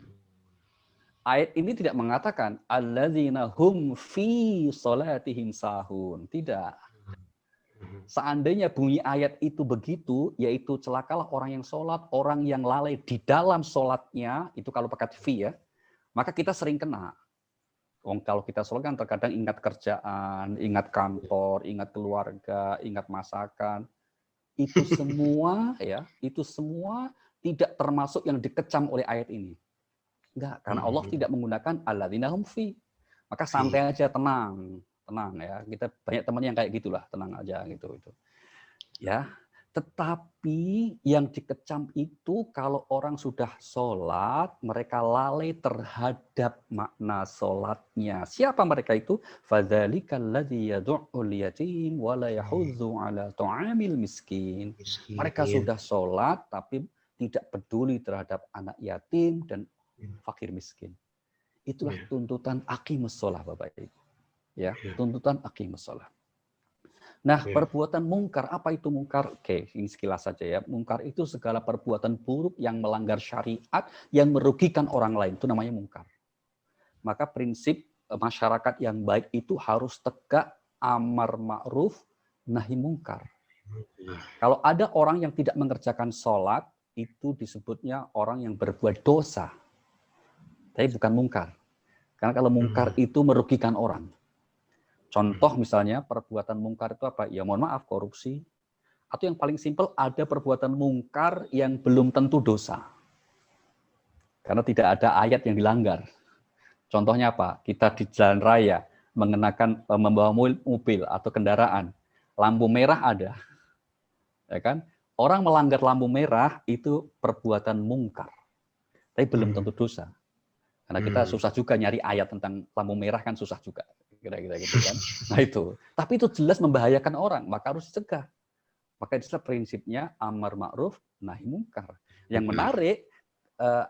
Ayat ini tidak mengatakan alladzina hum fi sholatihim sahun. Tidak. Seandainya bunyi ayat itu begitu, yaitu celakalah orang yang sholat, orang yang lalai di dalam sholatnya, itu kalau pakai fi ya, maka kita sering kena. Kalau kita sholat kan terkadang ingat kerjaan, ingat kantor, ingat keluarga, ingat masakan. Itu semua ya, itu semua tidak termasuk yang dikecam oleh ayat ini. Enggak, karena Allah tidak menggunakan alladzina hum fi. Maka santai aja, tenang ya. Kita banyak teman yang kayak gitulah, tenang aja gitu itu. Ya, tetapi yang dikecam itu kalau orang sudah sholat, mereka lalai terhadap makna sholatnya. Siapa mereka itu? Fadzalikal ladzi yad'ul yatim wa la yahudzu ala ta'amil miskin. Mereka sudah sholat tapi tidak peduli terhadap anak yatim dan fakir miskin. Itulah tuntutan aqimus shalah, Bapak Ibu. Ya, tuntutan aqimus shalah. Nah, perbuatan mungkar, apa itu mungkar? Oke, ini sekilas saja ya. Mungkar itu segala perbuatan buruk yang melanggar syariat, yang merugikan orang lain. Itu namanya mungkar. Maka prinsip masyarakat yang baik itu harus tegak amar ma'ruf, nahi mungkar. Kalau ada orang yang tidak mengerjakan sholat, itu disebutnya orang yang berbuat dosa. Tapi bukan mungkar. Karena kalau mungkar itu merugikan orang. Contoh misalnya perbuatan mungkar itu apa? Ya mohon maaf, korupsi. Atau yang paling simpel, ada perbuatan mungkar yang belum tentu dosa. Karena tidak ada ayat yang dilanggar. Contohnya apa? Kita di jalan raya membawa mobil atau kendaraan. Lampu merah ada. Ya kan? Orang melanggar lampu merah itu perbuatan mungkar. Tapi belum tentu dosa. Karena kita susah juga nyari ayat tentang lampu merah, kan susah juga. Kira-kira gitu kan. Nah itu. Tapi itu jelas membahayakan orang, maka harus dicegah. Maka itulah prinsipnya amar ma'ruf nahi mungkar. Yang menarik,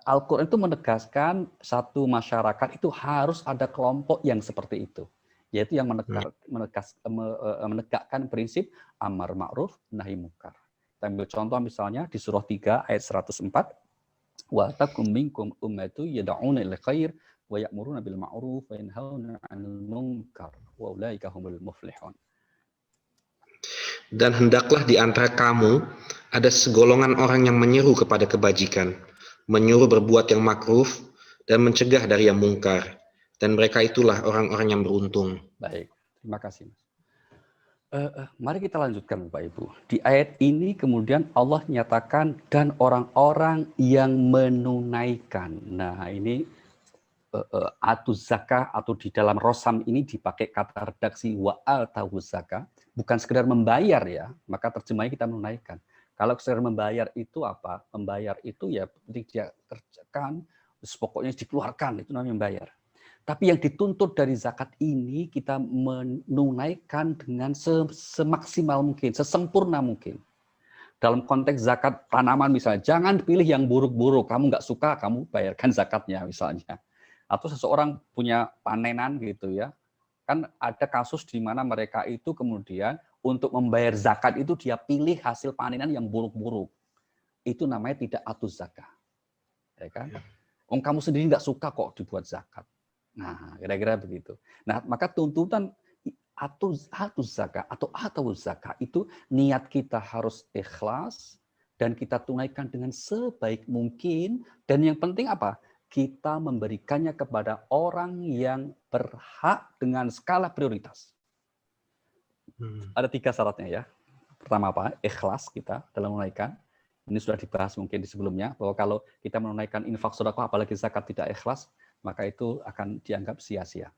Al-Quran itu menegaskan satu masyarakat itu harus ada kelompok yang seperti itu. Yaitu yang menegakkan prinsip amar ma'ruf nahi mungkar. Kita ambil contoh misalnya di surah 3 ayat 104. Wa takum minkum ummatu yad'una ilal khair wa ya'muruna bil ma'ruf wa yanhauna 'anil munkar wa ulaika humul muflihun. Dan hendaklah di antara kamu ada segolongan orang yang menyeru kepada kebajikan, menyuruh berbuat yang makruf, dan mencegah dari yang mungkar. Dan mereka itulah orang-orang yang beruntung. Baik, terima kasih. Mari kita lanjutkan Bapak Ibu. Di ayat ini kemudian Allah nyatakan dan orang-orang yang menunaikan. Nah ini atuz zakah atau di dalam rosam ini dipakai kata redaksi wa'al tahu zakah. Bukan sekedar membayar ya, maka terjemahnya kita menunaikan. Kalau sekedar membayar itu apa? Membayar itu ya dia kerjakan, pokoknya dikeluarkan, itu namanya membayar. Tapi yang dituntut dari zakat ini kita menunaikan dengan semaksimal mungkin, sesempurna mungkin. Dalam konteks zakat tanaman misalnya, jangan pilih yang buruk-buruk, kamu nggak suka, kamu bayarkan zakatnya misalnya. Atau seseorang punya panenan gitu ya, kan ada kasus di mana mereka itu kemudian untuk membayar zakat itu dia pilih hasil panenan yang buruk-buruk. Itu namanya tidak atuz zakah. Ya kan? Kamu sendiri nggak suka kok dibuat zakat. Nah, kira-kira begitu. Nah, maka tuntutan atuz zakah atau atuz zakah itu niat kita harus ikhlas dan kita tunaikan dengan sebaik mungkin, dan yang penting apa? Kita memberikannya kepada orang yang berhak dengan skala prioritas. Ada 3 syaratnya ya. Pertama apa? Ikhlas kita dalam menunaikan. Ini sudah dibahas mungkin di sebelumnya, bahwa kalau kita menunaikan infak sedekah apalagi zakat tidak ikhlas, maka itu akan dianggap sia-sia.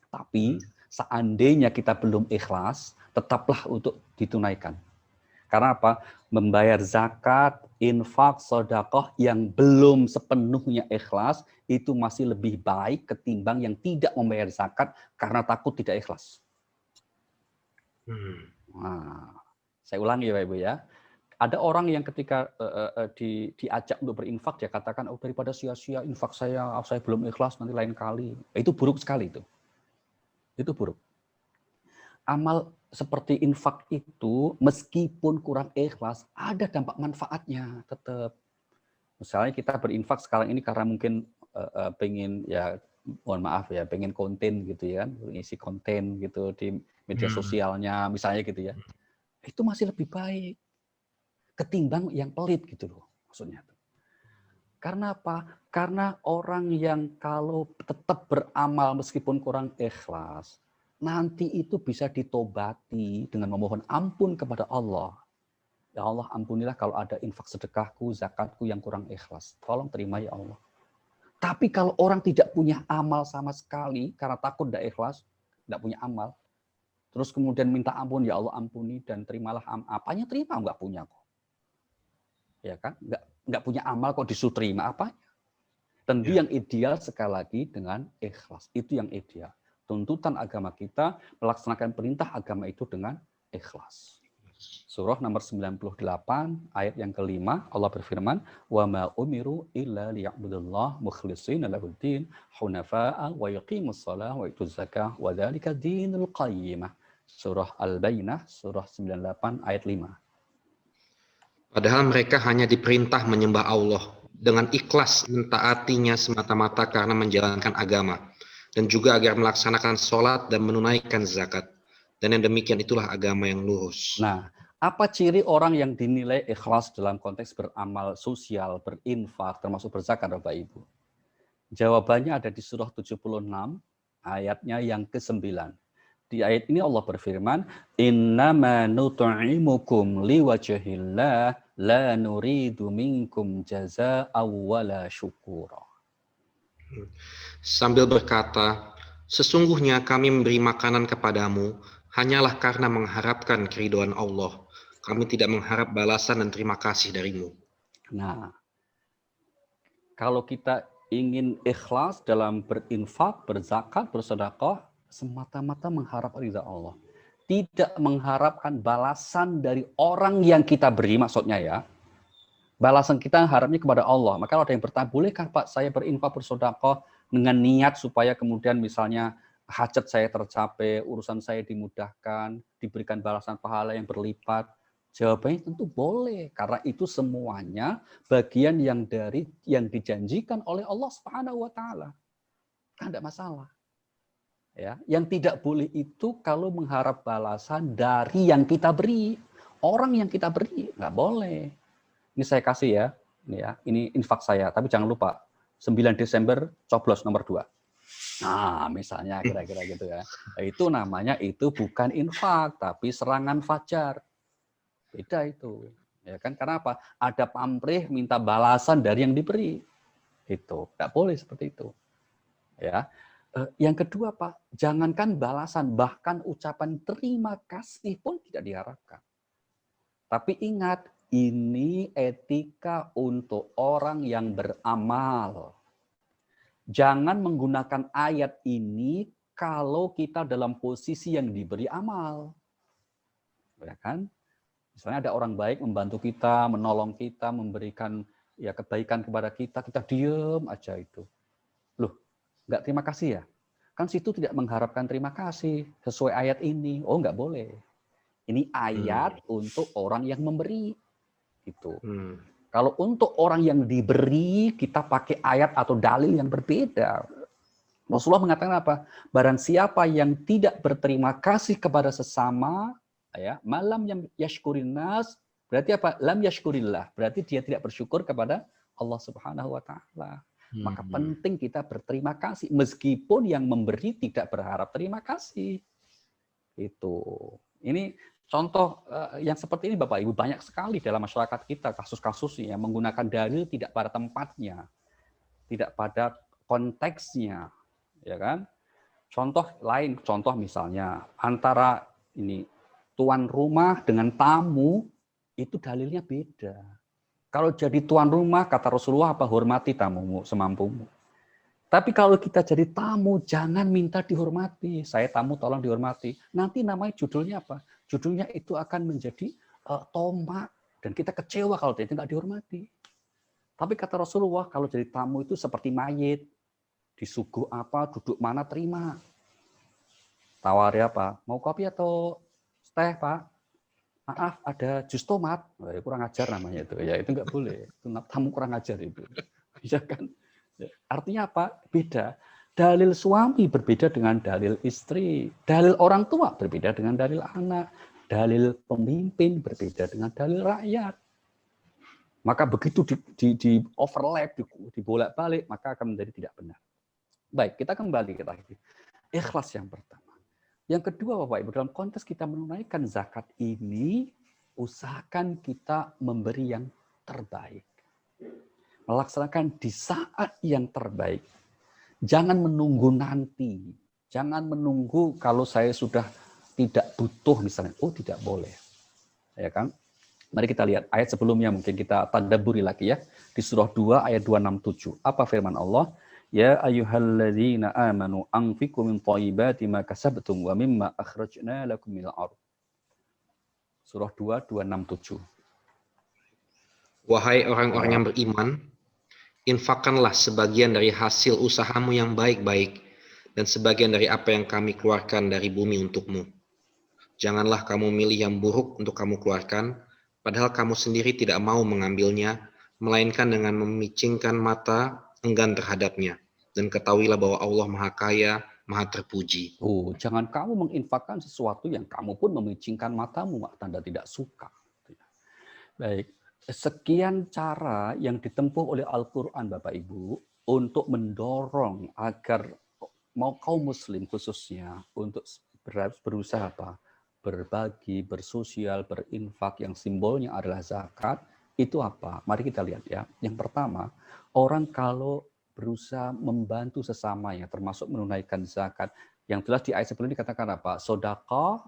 Tapi seandainya kita belum ikhlas, tetaplah untuk ditunaikan. Karena apa? Membayar zakat, infak, sedekah yang belum sepenuhnya ikhlas, itu masih lebih baik ketimbang yang tidak membayar zakat karena takut tidak ikhlas. Nah, saya ulangi ya Pak Ibu ya. Ada orang yang ketika diajak untuk berinfak, dia katakan, oh daripada sia-sia infak saya belum ikhlas, nanti lain kali. Itu buruk sekali itu. Itu buruk. Amal seperti infak itu, meskipun kurang ikhlas, ada dampak manfaatnya tetap. Misalnya kita berinfak sekarang ini karena mungkin pengen ya, mohon maaf ya, pengen konten gitu ya, isi konten gitu di media sosialnya misalnya gitu ya. Itu masih lebih baik ketimbang yang pelit gitu loh maksudnya. Karena apa? Karena orang yang kalau tetap beramal meskipun kurang ikhlas, nanti itu bisa ditobati dengan memohon ampun kepada Allah. Ya Allah, ampunilah kalau ada infak sedekahku, zakatku yang kurang ikhlas. Tolong terima ya Allah. Tapi kalau orang tidak punya amal sama sekali karena takut tidak ikhlas, tidak punya amal, terus kemudian minta ampun, ya Allah ampuni dan terimalah apanya, terima nggak punya kok. Ya kan, nggak punya amal kok disuruh terima apa? Tentu yang ideal sekali lagi dengan ikhlas, itu yang ideal. Tuntutan agama kita melaksanakan perintah agama itu dengan ikhlas. Surah nomor 98 ayat yang kelima, Allah berfirman, "Wa ma umiru illa liya'budullaha mukhlishina lahuddin hunafa'a wa yuqimus shalah wa yutuz zakah wa dzalika dinul qayyimah." Surah Al-Bayyinah, surah 98 ayat 5. Padahal mereka hanya diperintah menyembah Allah dengan ikhlas mentaatinya semata-mata karena menjalankan agama, dan juga agar melaksanakan sholat dan menunaikan zakat. Dan yang demikian itulah agama yang lurus. Nah, apa ciri orang yang dinilai ikhlas dalam konteks beramal sosial, berinfak, termasuk berzakat, Bapak Ibu? Jawabannya ada di surah 76, ayatnya yang ke-9. Di ayat ini Allah berfirman, "Innama nut'imukum liwajhillah la nuridu minkum jazaa'aw wala syukura." Sambil berkata, sesungguhnya kami memberi makanan kepadamu hanyalah karena mengharapkan keridhaan Allah. Kami tidak mengharap balasan dan terima kasih darimu. Nah, kalau kita ingin ikhlas dalam berinfak, berzakat, bersedekah, semata-mata mengharap ridha Allah. Tidak mengharapkan balasan dari orang yang kita beri, maksudnya ya. Balasan kita harapnya kepada Allah. Maka kalau ada yang bertanya, bolehkah Pak saya berinfak, bersedekah dengan niat supaya kemudian misalnya hajat saya tercapai, urusan saya dimudahkan, diberikan balasan pahala yang berlipat? Jawabannya tentu boleh, karena itu semuanya bagian yang dijanjikan oleh Allah Subhanahu wa taala. Kan tidak masalah. Ya, yang tidak boleh itu kalau mengharap balasan dari yang kita beri. Orang yang kita beri nggak boleh. Ini saya kasih ya. Ini infak saya, tapi jangan lupa 9 Desember coblos nomor 2. Nah, misalnya kira-kira gitu ya. Itu namanya itu bukan infak, tapi serangan fajar. Beda itu, ya kan? Karena apa? Ada pamrih minta balasan dari yang diberi. Itu nggak boleh seperti itu. Ya. Yang kedua, Pak, jangankan balasan, bahkan ucapan terima kasih pun tidak diharapkan. Tapi ingat, ini etika untuk orang yang beramal. Jangan menggunakan ayat ini kalau kita dalam posisi yang diberi amal. Ya kan? Misalnya ada orang baik membantu kita, menolong kita, memberikan ya kebaikan kepada kita, kita diem aja itu. Loh, nggak terima kasih ya? Kan situ tidak mengharapkan terima kasih sesuai ayat ini. Oh, nggak boleh. Ini ayat untuk orang yang memberi. Gitu. Kalau untuk orang yang diberi, kita pakai ayat atau dalil yang berbeda. Rasulullah mengatakan apa? Barang siapa yang tidak berterima kasih kepada sesama, ya, malam yang yashkurin nas, berarti apa? Lam yashkurillah, berarti dia tidak bersyukur kepada Allah Subhanahu wa taala. Maka penting kita berterima kasih meskipun yang memberi tidak berharap terima kasih. Itu. Ini contoh yang seperti ini Bapak Ibu banyak sekali dalam masyarakat kita, kasus-kasus yang menggunakan dalil tidak pada tempatnya, tidak pada konteksnya, ya kan? Contoh lain, contoh misalnya antara ini tuan rumah dengan tamu itu dalilnya beda. Kalau jadi tuan rumah kata Rasulullah apa? Hormati tamumu semampumu. Tapi kalau kita jadi tamu jangan minta dihormati. Saya tamu tolong dihormati. Nanti namanya judulnya apa? Judulnya itu akan menjadi tomak dan kita kecewa kalau dia tidak dihormati. Tapi kata Rasulullah kalau jadi tamu itu seperti mayit. Disuguh apa, duduk mana terima. Tawari apa? Mau kopi atau teh, Pak? Maaf, ada jus tomat. Kurang ajar namanya itu. Ya, itu nggak boleh. Itu tamu kurang ajar itu. Ya kan? Artinya apa? Beda. Dalil suami berbeda dengan dalil istri. Dalil orang tua berbeda dengan dalil anak. Dalil pemimpin berbeda dengan dalil rakyat. Maka begitu di overlap, dibolak-balik, maka akan menjadi tidak benar. Baik, kita kembali ke tadi. Ikhlas yang pertama. Yang kedua, Bapak Ibu, dalam konteks kita menunaikan zakat ini, usahakan kita memberi yang terbaik. Melaksanakan di saat yang terbaik. Jangan menunggu nanti. Jangan menunggu kalau saya sudah tidak butuh misalnya. Oh, tidak boleh. Ya kan? Mari kita lihat ayat sebelumnya, mungkin kita tadabburi lagi ya. Di surah 2 ayat 267. Apa firman Allah? Ya ayyuhalladzina amanu anfiqu min thayyibati ma kasabtum wa mimma akhrajna lakum minal ardh. Surah 2, 267. Wahai orang-orang yang beriman, infakkanlah sebagian dari hasil usahamu yang baik-baik dan sebagian dari apa yang kami keluarkan dari bumi untukmu. Janganlah kamu milih yang buruk untuk kamu keluarkan, padahal kamu sendiri tidak mau mengambilnya, melainkan dengan memicingkan mata enggan terhadapnya. Dan ketahuilah bahwa Allah Maha Kaya, Maha Terpuji. Jangan kamu menginfakkan sesuatu yang kamu pun memicingkan matamu, tanda tidak suka. Baik, sekian cara yang ditempuh oleh Al-Quran, Bapak Ibu, untuk mendorong agar mau kaum muslim khususnya untuk berusaha apa? Berbagi, bersosial, berinfak yang simbolnya adalah zakat. Itu apa? Mari kita lihat ya. Yang pertama, orang kalau berusaha membantu sesamanya, termasuk menunaikan zakat, yang jelas di ayat sebelum dikatakan apa? Sedekah,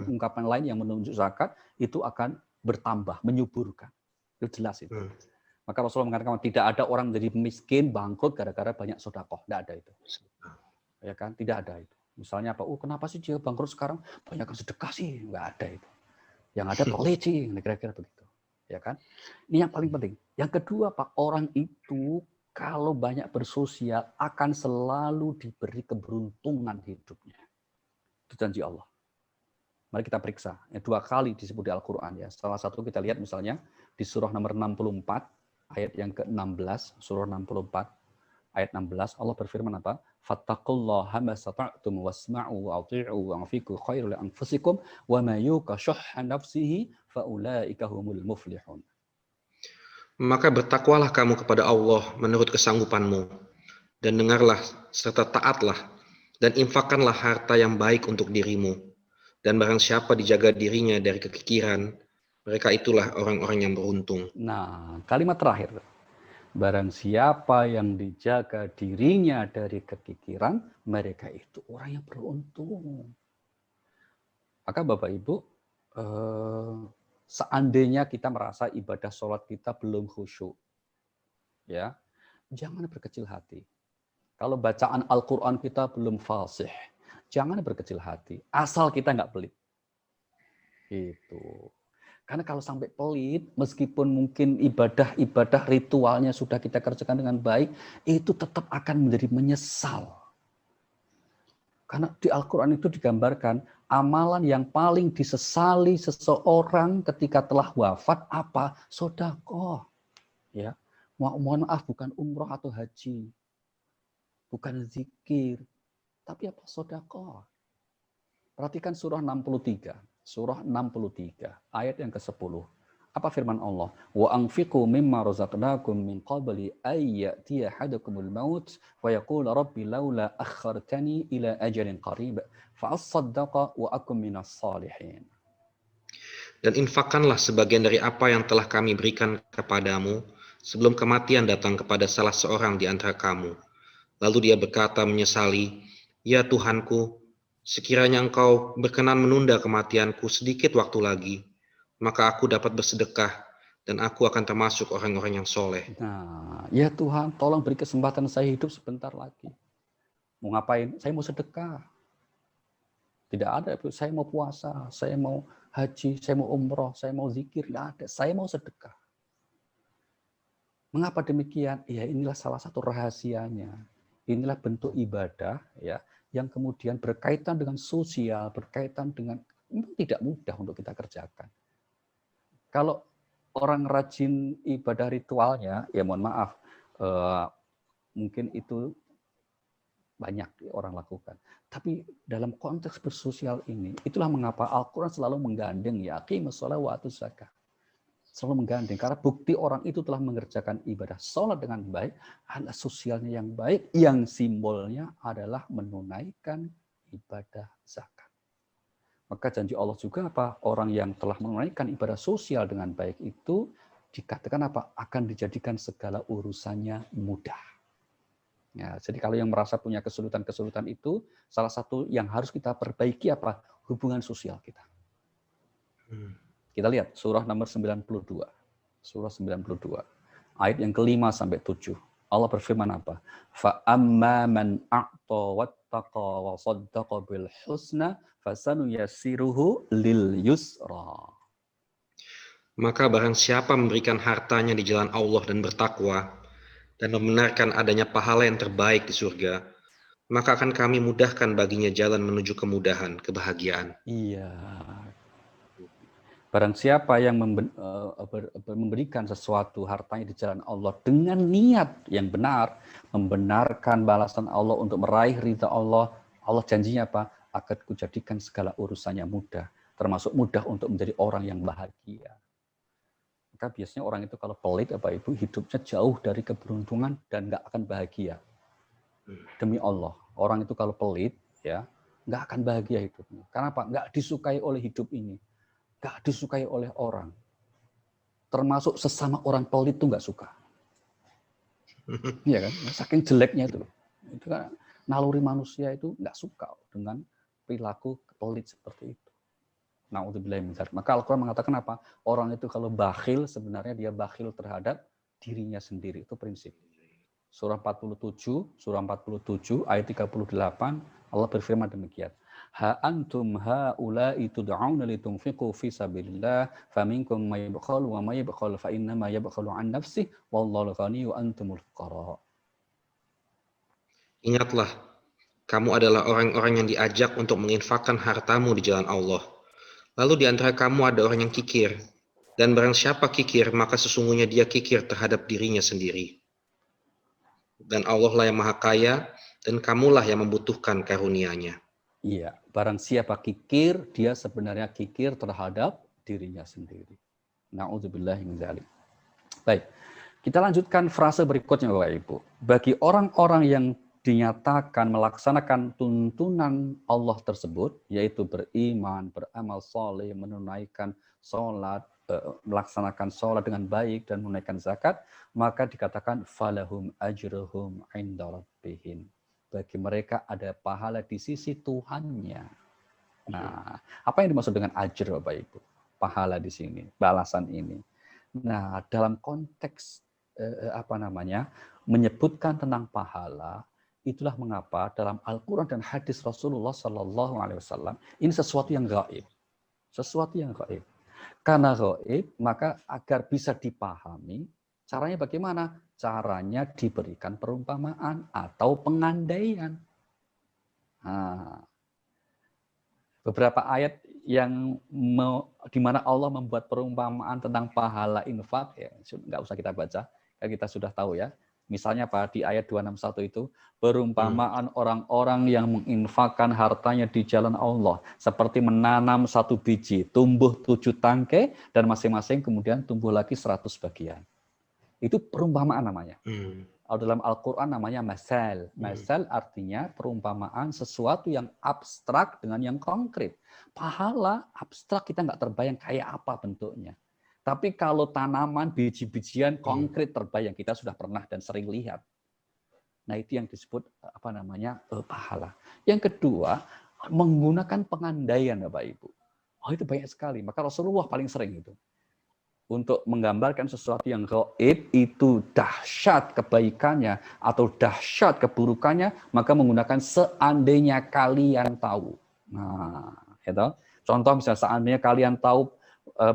ungkapan lain yang menunjuk zakat, itu akan bertambah, menyuburkan. Itu jelas itu. Maka Rasulullah mengatakan tidak ada orang menjadi miskin, bangkrut gara-gara banyak sedekah. Tidak ada itu. Ya kan? Tidak ada itu. Misalnya apa? Kenapa sih dia bangkrut sekarang? Banyak sedekah sih. Nggak ada itu. Yang ada pelit sih. Kira-kira begitu. Ya kan? Ini yang paling penting. Yang kedua, Pak, orang itu kalau banyak bersosial akan selalu diberi keberuntungan hidupnya. Itu janji Allah. Mari kita periksa. 2 kali disebut di Al-Quran. Ya. Salah satu kita lihat misalnya di surah nomor 64, ayat yang ke-16, surah 64, ayat 16, Allah berfirman apa? Fattaqullaha masata'tum wasma'u wa'ati'u wa'afiku khairul anfusikum wa ma yuqa syuhha nafsihi faulaika humul muflihun. Maka bertakwalah kamu kepada Allah menurut kesanggupanmu, dan dengarlah serta taatlah, dan infakkanlah harta yang baik untuk dirimu. Dan barang siapa dijaga dirinya dari kekikiran, mereka itulah orang-orang yang beruntung. Nah, kalimat terakhir. Barang siapa yang dijaga dirinya dari kekikiran, mereka itu orang yang beruntung. Maka Bapak Ibu, seandainya kita merasa ibadah sholat kita belum khusyuk, ya, jangan berkecil hati. Kalau bacaan Al-Quran kita belum fasih, jangan berkecil hati. Asal kita nggak pelit. Itu. Karena kalau sampai pelit, meskipun mungkin ibadah ritualnya sudah kita kerjakan dengan baik, itu tetap akan menjadi menyesal. Karena di Al-Quran itu digambarkan, amalan yang paling disesali seseorang ketika telah wafat apa? Sedekah. Ya. Mohon maaf, bukan umroh atau haji. Bukan zikir. Tapi apa? Sedekah. Perhatikan surah 63. Surah 63, ayat yang ke-10. Apa firman Allah? Wa anfiqu mimma razaqnakum min qabli ay ya'tiya ahadakumul maut wa yaqul rabbi laula akhartani ila ajalin qarib fa asaddaqa wa akum minas salihin. Dan infakkanlah sebagian dari apa yang telah kami berikan kepadamu sebelum kematian datang kepada salah seorang di antara kamu. Lalu dia berkata menyesali, "Ya Tuhanku, sekiranya Engkau berkenan menunda kematianku sedikit waktu lagi, maka aku dapat bersedekah dan aku akan termasuk orang-orang yang soleh." Nah, ya Tuhan, tolong beri kesempatan saya hidup sebentar lagi. Mau ngapain? Saya mau sedekah. Tidak ada, saya mau puasa, saya mau haji, saya mau umroh, saya mau zikir. Tidak ada, saya mau sedekah. Mengapa demikian? Ya inilah salah satu rahasianya. Inilah bentuk ibadah ya yang kemudian berkaitan dengan sosial, berkaitan dengan tidak mudah untuk kita kerjakan. Kalau orang rajin ibadah ritualnya, ya mohon maaf, mungkin itu banyak orang lakukan. Tapi dalam konteks bersosial ini, itulah mengapa Al-Quran selalu menggandeng ya aqimus shalah wa atuz zakah. Selalu menggandeng, karena bukti orang itu telah mengerjakan ibadah sholat dengan baik, adalah sosialnya yang baik, yang simbolnya adalah menunaikan ibadah zakat. Maka janji Allah juga apa? Orang yang telah menunaikan ibadah sosial dengan baik itu, dikatakan apa? Akan dijadikan segala urusannya mudah. Ya, jadi kalau yang merasa punya kesulitan-kesulitan itu, salah satu yang harus kita perbaiki apa? Hubungan sosial kita. Kita lihat surah nomor 92. Surah 92. Ayat yang ke-5 sampai 7. Allah berfirman apa? Fa amma man a'ta wattaqa wa saddaqa bil husna fasanuyassiruhu lil yusra. Maka barang siapa memberikan hartanya di jalan Allah dan bertakwa, dan membenarkan adanya pahala yang terbaik di surga, maka akan kami mudahkan baginya jalan menuju kemudahan, kebahagiaan. Iya. Barang siapa yang memberikan sesuatu hartanya di jalan Allah dengan niat yang benar, membenarkan balasan Allah untuk meraih ridha Allah, Allah janjinya apa? Akan kujadikan segala urusannya mudah, termasuk mudah untuk menjadi orang yang bahagia. Maka biasanya orang itu kalau pelit, Bapak Ibu, hidupnya jauh dari keberuntungan dan nggak akan bahagia. Demi Allah, orang itu kalau pelit, ya nggak akan bahagia hidupnya. Karena apa? Nggak disukai oleh hidup ini. Gak disukai oleh orang. Termasuk sesama orang pelit itu gak suka. Iya kan? Saking jeleknya itu. Itu kan naluri manusia itu gak suka dengan perilaku pelit seperti itu. Na'udzubillah min dzalik. Maka Al-Quran mengatakan apa? Orang itu kalau bakhil, sebenarnya dia bakhil terhadap dirinya sendiri. Itu prinsip. Surah 47 ayat 38, Allah berfirman demikian. Ha antum haula'i tud'auna litunfiqu fi sabilillah faminkum may yabkhal wa may yabkhal fa inna ma yabkhalu an nafsihi wallahu ghani wa antumul fuqara. Ingatlah, kamu adalah orang-orang yang diajak untuk menginfakkan hartamu di jalan Allah. Lalu di antara kamu ada orang yang kikir, dan barang siapa kikir, maka sesungguhnya dia kikir terhadap dirinya sendiri. Dan Allah lah yang maha kaya, dan kamulah yang membutuhkan karunia-Nya. Iya, barang siapa kikir, dia sebenarnya kikir terhadap dirinya sendiri. Na'udzubillahi min dzalik. Baik, kita lanjutkan frase berikutnya Bapak Ibu. Bagi orang-orang yang dinyatakan melaksanakan tuntunan Allah tersebut, yaitu beriman, beramal soleh, menunaikan sholat, melaksanakan sholat dengan baik dan menunaikan zakat, maka dikatakan falahum ajruhum inda rabbihim. Bagi mereka ada pahala di sisi Tuhannya. Nah, apa yang dimaksud dengan ajr Bapak Ibu? Pahala di sini, balasan ini. Nah, dalam konteks menyebutkan tentang pahala, itulah mengapa dalam Al-Quran dan hadis Rasulullah SAW ini sesuatu yang gaib. Sesuatu yang gaib. Karena gaib, maka agar bisa dipahami, caranya bagaimana? Caranya diberikan perumpamaan atau pengandaian. Nah, beberapa ayat yang di mana Allah membuat perumpamaan tentang pahala infak, ya nggak usah kita baca, kita sudah tahu ya. Misalnya apa di ayat 261 itu, perumpamaan orang-orang yang menginfakkan hartanya di jalan Allah seperti menanam satu biji, tumbuh 7 tangkai dan masing-masing kemudian tumbuh lagi 100 bagian. Itu perumpamaan namanya. Dalam Al-Quran namanya masal. Masal artinya perumpamaan sesuatu yang abstrak dengan yang konkret. Pahala abstrak kita nggak terbayang kayak apa bentuknya. Tapi kalau tanaman, biji-bijian konkret terbayang, kita sudah pernah dan sering lihat. Nah itu yang disebut pahala. Yang kedua, menggunakan pengandaian Bapak Ibu. Oh itu banyak sekali. Maka Rasulullah paling sering itu. Untuk menggambarkan sesuatu yang gaib itu dahsyat kebaikannya atau dahsyat keburukannya, maka menggunakan seandainya kalian tahu. Nah, itu contoh misalnya seandainya kalian tahu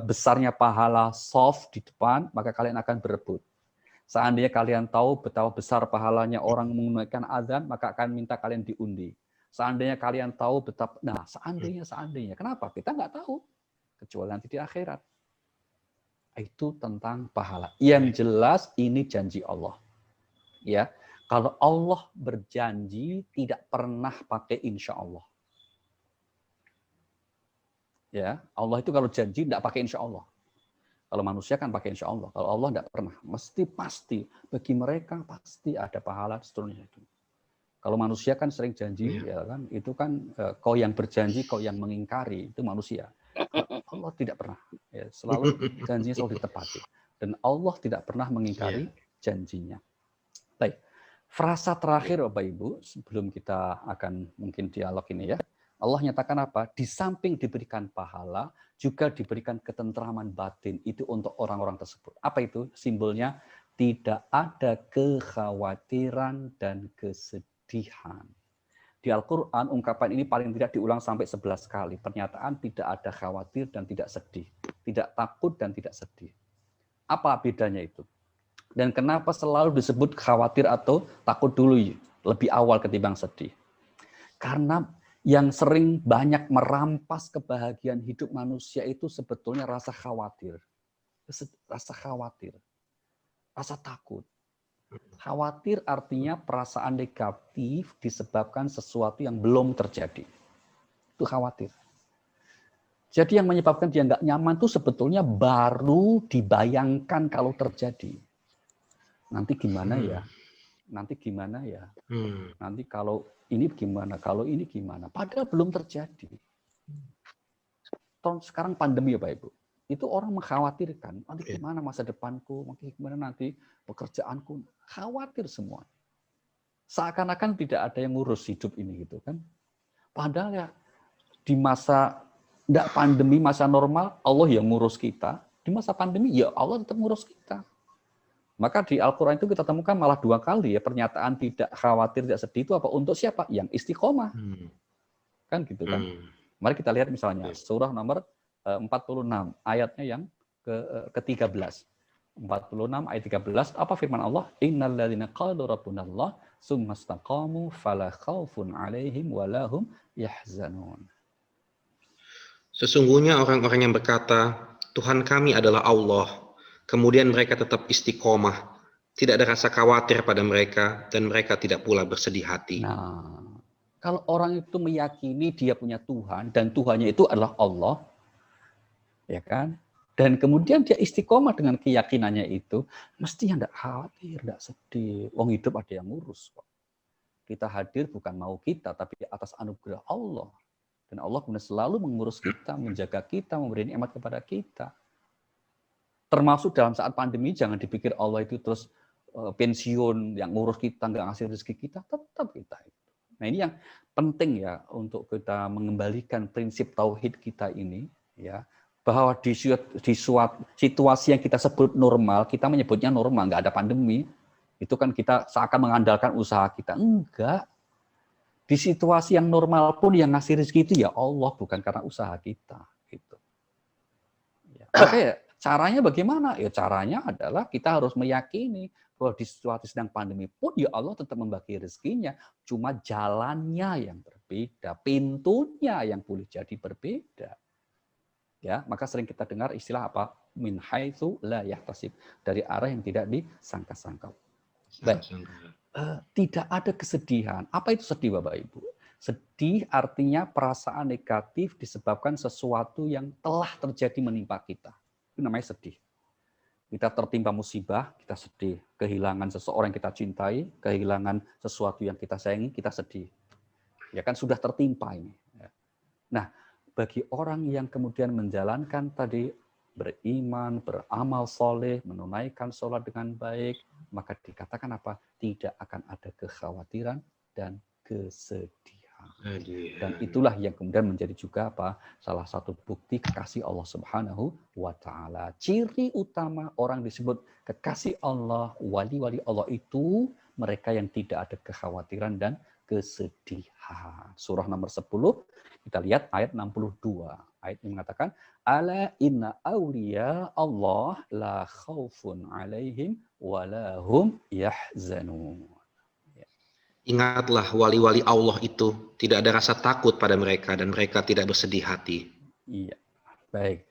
besarnya pahala soft di depan, maka kalian akan berebut. Seandainya kalian tahu betapa besar pahalanya orang menunaikan azan, maka akan minta kalian diundi. Seandainya kalian tahu betapa, nah seandainya, kenapa? Kita nggak tahu, kecuali nanti di akhirat. Itu tentang pahala. Yang jelas ini janji Allah. Ya, kalau Allah berjanji tidak pernah pakai insya Allah. Ya, Allah itu kalau janji tidak pakai insya Allah. Kalau manusia kan pakai insya Allah. Kalau Allah tidak pernah, mesti pasti bagi mereka pasti ada pahala seterusnya itu. Kalau manusia kan sering janji, ya kan, itu kan kau yang berjanji, kau yang mengingkari, itu manusia. Allah tidak pernah, ya, selalu janjinya selalu ditepati. Dan Allah tidak pernah mengingkari janjinya. Baik, frasa terakhir Bapak Ibu, sebelum kita akan mungkin dialog ini ya. Allah nyatakan apa? Di samping diberikan pahala, juga diberikan ketentraman batin. Itu untuk orang-orang tersebut. Apa itu simbolnya? Tidak ada kekhawatiran dan kesedihan. Di Al-Quran, ungkapan ini paling tidak diulang sampai 11 kali. Pernyataan tidak ada khawatir dan tidak sedih. Tidak takut dan tidak sedih. Apa bedanya itu? Dan kenapa selalu disebut khawatir atau takut dulu lebih awal ketimbang sedih? Karena yang sering banyak merampas kebahagiaan hidup manusia itu sebetulnya rasa khawatir. Rasa khawatir. Rasa takut. Khawatir artinya perasaan negatif disebabkan sesuatu yang belum terjadi. Itu khawatir. Jadi yang menyebabkan dia nggak nyaman itu sebetulnya baru dibayangkan kalau terjadi. Nanti gimana ya? Nanti gimana ya? Nanti kalau ini gimana? Kalau ini gimana? Padahal belum terjadi. Sekarang pandemi ya Pak Ibu. Itu orang mengkhawatirkan, nanti gimana masa depanku, nanti gimana nanti pekerjaanku, khawatir semua. Seakan-akan tidak ada yang ngurus hidup ini gitu kan. Padahal ya di masa enggak pandemi, masa normal, Allah yang ngurus kita. Di masa pandemi ya Allah tetap ngurus kita. Maka di Al-Quran itu kita temukan malah 2 kali ya pernyataan tidak khawatir, tidak sedih itu apa untuk siapa? Yang istiqomah. Kan gitu kan. Mari kita lihat misalnya surah nomor 46 ayatnya yang ke-13. 46 ayat 13 apa firman Allah? Innalladzina qalu rabbunallah tsumma istaqamu fala khaufun 'alaihim wa lahum yahzanun. Sesungguhnya orang-orang yang berkata, Tuhan kami adalah Allah, kemudian mereka tetap istiqomah, tidak ada rasa khawatir pada mereka dan mereka tidak pula bersedih hati. Nah, kalau orang itu meyakini dia punya Tuhan dan Tuhannya itu adalah Allah, ya kan? Dan kemudian dia istiqomah dengan keyakinannya itu, mestinya tidak khawatir, tidak sedih. Wong hidup ada yang ngurus kok. Kita hadir bukan mau kita, tapi atas anugerah Allah. Dan Allah kemudian selalu mengurus kita, menjaga kita, memberi nikmat kepada kita. Termasuk dalam saat pandemi, jangan dipikir Allah itu terus pensiun, yang ngurus kita, nggak ngasih rezeki kita, tetap kita itu. Nah ini yang penting ya, untuk kita mengembalikan prinsip tauhid kita ini, ya, bahwa di suatu situasi yang kita sebut normal, kita menyebutnya normal, nggak ada pandemi, itu kan kita seakan mengandalkan usaha kita. Enggak. Di situasi yang normal pun yang ngasih rezeki itu ya Allah, bukan karena usaha kita. Gitu. Ya. Oke, caranya bagaimana? Ya caranya adalah kita harus meyakini bahwa di situasi sedang pandemi pun ya Allah tetap membagi rezekinya, cuma jalannya yang berbeda, pintunya yang boleh jadi berbeda. Ya, maka sering kita dengar istilah apa? Min haitsu la yahtasib, dari arah yang tidak disangka-sangka. Baik. Tidak ada kesedihan. Apa itu sedih Bapak Ibu? Sedih artinya perasaan negatif disebabkan sesuatu yang telah terjadi menimpa kita. Itu namanya sedih. Kita tertimpa musibah, kita sedih. Kehilangan seseorang yang kita cintai, kehilangan sesuatu yang kita sayangi, kita sedih. Ya kan sudah tertimpa ini. Nah, bagi orang yang kemudian menjalankan tadi beriman, beramal soleh, menunaikan sholat dengan baik, maka dikatakan apa? Tidak akan ada kekhawatiran dan kesedihan. Dan itulah yang kemudian menjadi juga apa? Salah satu bukti kekasih Allah Subhanahu wa Ta'ala. Ciri utama orang disebut kekasih Allah, wali-wali Allah itu mereka yang tidak ada kekhawatiran dan kesedihan. Surah nomor 10, kita lihat ayat 62. Ayat ini mengatakan, Ala inna awliya Allah la khaufun alaihim wa la hum yahzanun. Ingatlah wali-wali Allah itu tidak ada rasa takut pada mereka dan mereka tidak bersedih hati. Iya, baik.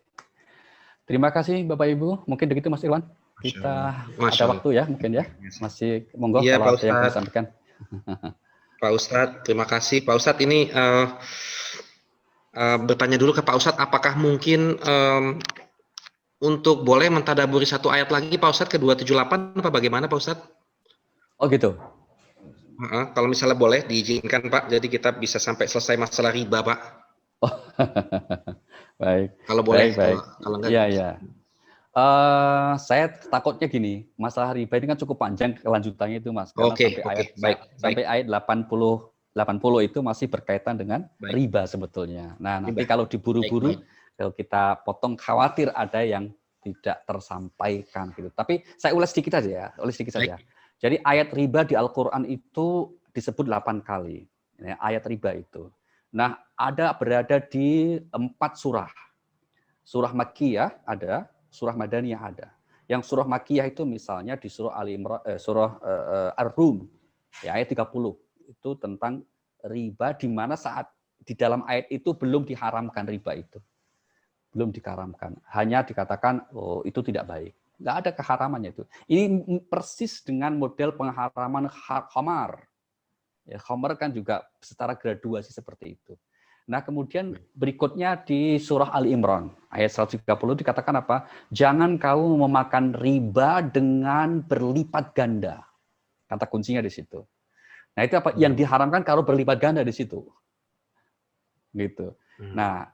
Terima kasih Bapak Ibu. Mungkin begitu Mas Irwan. Kita ada waktu ya mungkin ya. Masih monggo ya, kalau ada yang mau disampaikan. Pak Ustadz, terima kasih. Pak Ustadz ini bertanya dulu ke Pak Ustadz, apakah mungkin untuk boleh mentadaburi satu ayat lagi Pak Ustadz ke 278 apa bagaimana Pak Ustadz? Oh gitu. Kalau misalnya boleh diizinkan Pak, jadi kita bisa sampai selesai masalah riba Pak. Oh, baik. Kalau boleh, baik. Kalau enggak. Iya, iya. Saya takutnya gini, masalah riba ini kan cukup panjang kelanjutannya itu Mas. Karena sampai ayat 80 itu masih berkaitan dengan riba sebetulnya. Nah, nanti kalau diburu-buru, kalau kita potong khawatir ada yang tidak tersampaikan gitu. Tapi saya ulas sedikit saja ya, Jadi ayat riba di Al-Quran itu disebut 8 kali. Ya, ayat riba itu. Nah, berada di 4 surah. Surah Makkiyah ada, surah Madaniyah ada. Yang surah Makkiyah itu misalnya di surah Ar-Rum, ya, ayat 30. Itu tentang riba, di mana saat di dalam ayat itu belum diharamkan riba itu. Belum diharamkan. Hanya dikatakan, oh itu tidak baik. Nggak ada keharamannya itu. Ini persis dengan model pengharaman khamar. Ya, khamar kan juga secara graduasi seperti itu. Nah, kemudian berikutnya di surah Ali Imran, ayat 130 dikatakan apa? Jangan kamu memakan riba dengan berlipat ganda. Kata kuncinya di situ. Nah, itu apa? Yang diharamkan kalau berlipat ganda di situ. Gitu. Nah,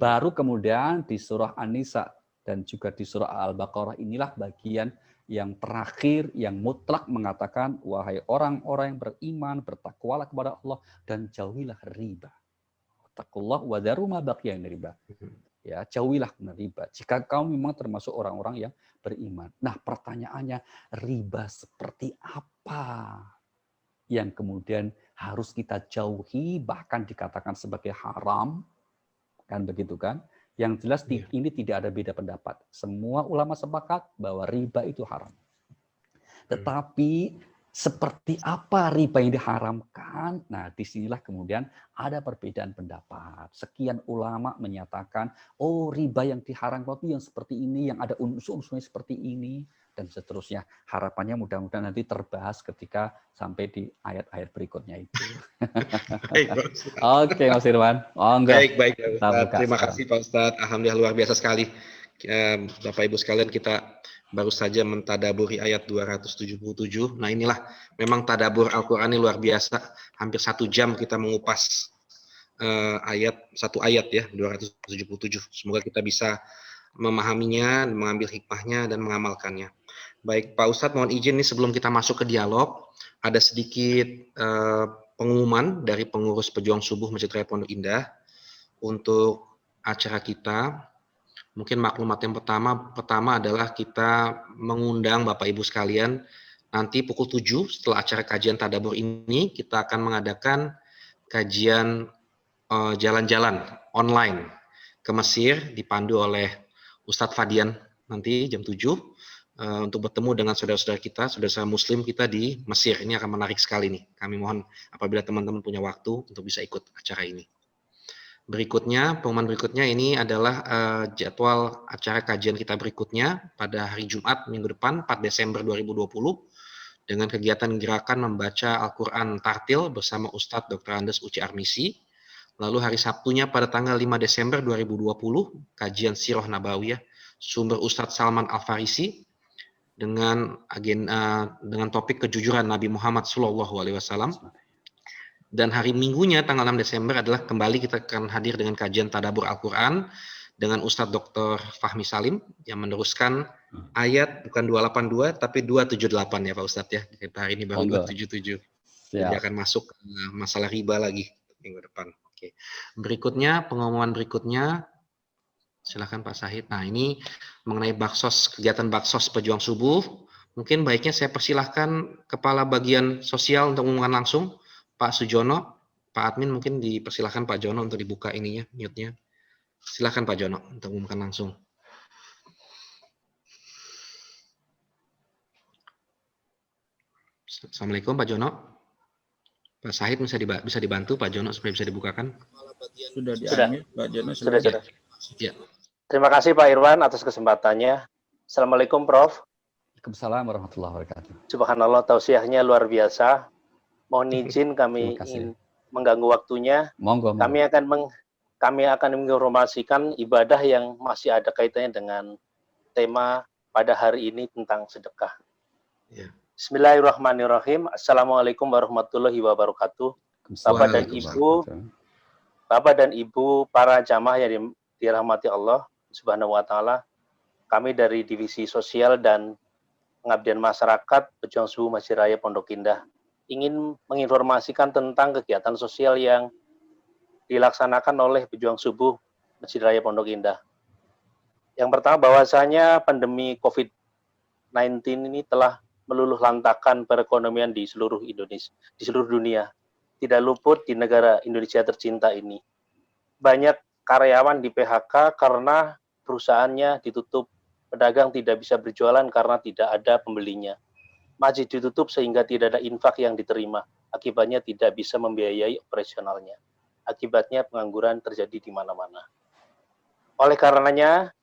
baru kemudian di surah An-Nisa dan juga di surah Al-Baqarah inilah bagian yang terakhir yang mutlak mengatakan, wahai orang-orang yang beriman, bertakwalah kepada Allah dan jauhilah riba. Taqullah wa dharu ma baqiya min riba. Ya, jauhilah riba. Jika kamu memang termasuk orang-orang yang beriman. Nah, pertanyaannya, riba seperti apa yang kemudian harus kita jauhi, bahkan dikatakan sebagai haram? Kan begitu kan? Yang jelas ini tidak ada beda pendapat. Semua ulama sepakat bahwa riba itu haram. Tetapi seperti apa riba yang diharamkan? Nah, disinilah kemudian ada perbedaan pendapat. Sekian ulama menyatakan, oh riba yang diharamkan itu yang seperti ini, yang ada unsur-unsurnya seperti ini, dan seterusnya. Harapannya mudah-mudahan nanti terbahas ketika sampai di ayat-ayat berikutnya itu. Oke, Mas Irwan. Oh, enggak. Baik, Pak Ustadz. Terima kasih Pak Ustadz. Alhamdulillah luar biasa sekali. Bapak Ibu sekalian, kita baru saja mentadaburi ayat 277. Nah, inilah memang tadabur Al-Qur'an ini luar biasa. Hampir 1 jam kita mengupas satu ayat ya, 277. Semoga kita bisa memahaminya, mengambil hikmahnya dan mengamalkannya. Baik, Pak Ustadz, mohon izin nih sebelum kita masuk ke dialog, ada sedikit pengumuman dari pengurus Pejuang Subuh Masjid Raya Pondok Indah untuk acara kita. Mungkin maklumat yang pertama adalah kita mengundang Bapak Ibu sekalian, nanti pukul 7 setelah acara kajian tadabbur ini kita akan mengadakan kajian jalan-jalan online ke Mesir dipandu oleh Ustadz Fadian nanti jam 7 untuk bertemu dengan saudara-saudara kita, saudara-saudara muslim kita di Mesir. Ini akan menarik sekali nih. Kami mohon apabila teman-teman punya waktu untuk bisa ikut acara ini. Pengumuman berikutnya ini adalah jadwal acara kajian kita berikutnya pada hari Jumat minggu depan 4 Desember 2020 dengan kegiatan gerakan membaca Al-Quran Tartil bersama Ustadz Dr. Andes Uci Armisi. Lalu hari Sabtunya pada tanggal 5 Desember 2020 kajian Sirah Nabawiyah sumber Ustadz Salman Al-Farisi dengan topik kejujuran Nabi Muhammad SAW. Dan hari Minggunya tanggal 6 Desember adalah kembali kita akan hadir dengan kajian tadabbur Al-Quran dengan Ustadz Dr. Fahmi Salim yang meneruskan ayat bukan 282 tapi 278 ya Pak Ustadz ya. Hari ini baru 277. Jadi akan masuk ke masalah riba lagi minggu depan. Oke. Berikutnya, pengumuman berikutnya, silakan Pak Sahid. Nah, ini mengenai kegiatan Baksos Pejuang Subuh. Mungkin baiknya saya persilahkan Kepala Bagian Sosial untuk mengumumkan langsung. Pak Sujono, Pak Admin mungkin dipersilahkan Pak Jono untuk dibuka ininya, mute-nya. Silakan Pak Jono untuk mengumumkan langsung. Assalamualaikum Pak Jono. Pak Sahid bisa dibantu Pak Jono supaya bisa dibukakan. Sudah. Pak Jono Sudah. Ya. Terima kasih Pak Irwan atas kesempatannya. Assalamualaikum Prof. Waalaikumsalam warahmatullahi wabarakatuh. Subhanallah, tausiahnya luar biasa. Mohon izin kami ingin mengganggu waktunya. Monggo. Kami akan menginformasikan ibadah yang masih ada kaitannya dengan tema pada hari ini tentang sedekah. Ya. Bismillahirrahmanirrahim. Assalamualaikum warahmatullahi wabarakatuh. Bapak dan Ibu para jamaah yang dirahmati Allah Subhanahu wa taala. Kami dari Divisi Sosial dan Pengabdian Masyarakat Pejuang Subuh Masjid Raya Pondok Indah ingin menginformasikan tentang kegiatan sosial yang dilaksanakan oleh Pejuang Subuh Masjid Raya Pondok Indah. Yang pertama, bahwasanya pandemi COVID-19 ini telah meluluh lantakan perekonomian di seluruh Indonesia, di seluruh dunia. tidak luput di negara Indonesia tercinta ini. Banyak karyawan di PHK karena perusahaannya ditutup, pedagang tidak bisa berjualan karena tidak ada pembelinya. Masjid ditutup sehingga tidak ada infak yang diterima. Akibatnya tidak bisa membiayai operasionalnya. Akibatnya pengangguran terjadi di mana-mana. Oleh karenanya,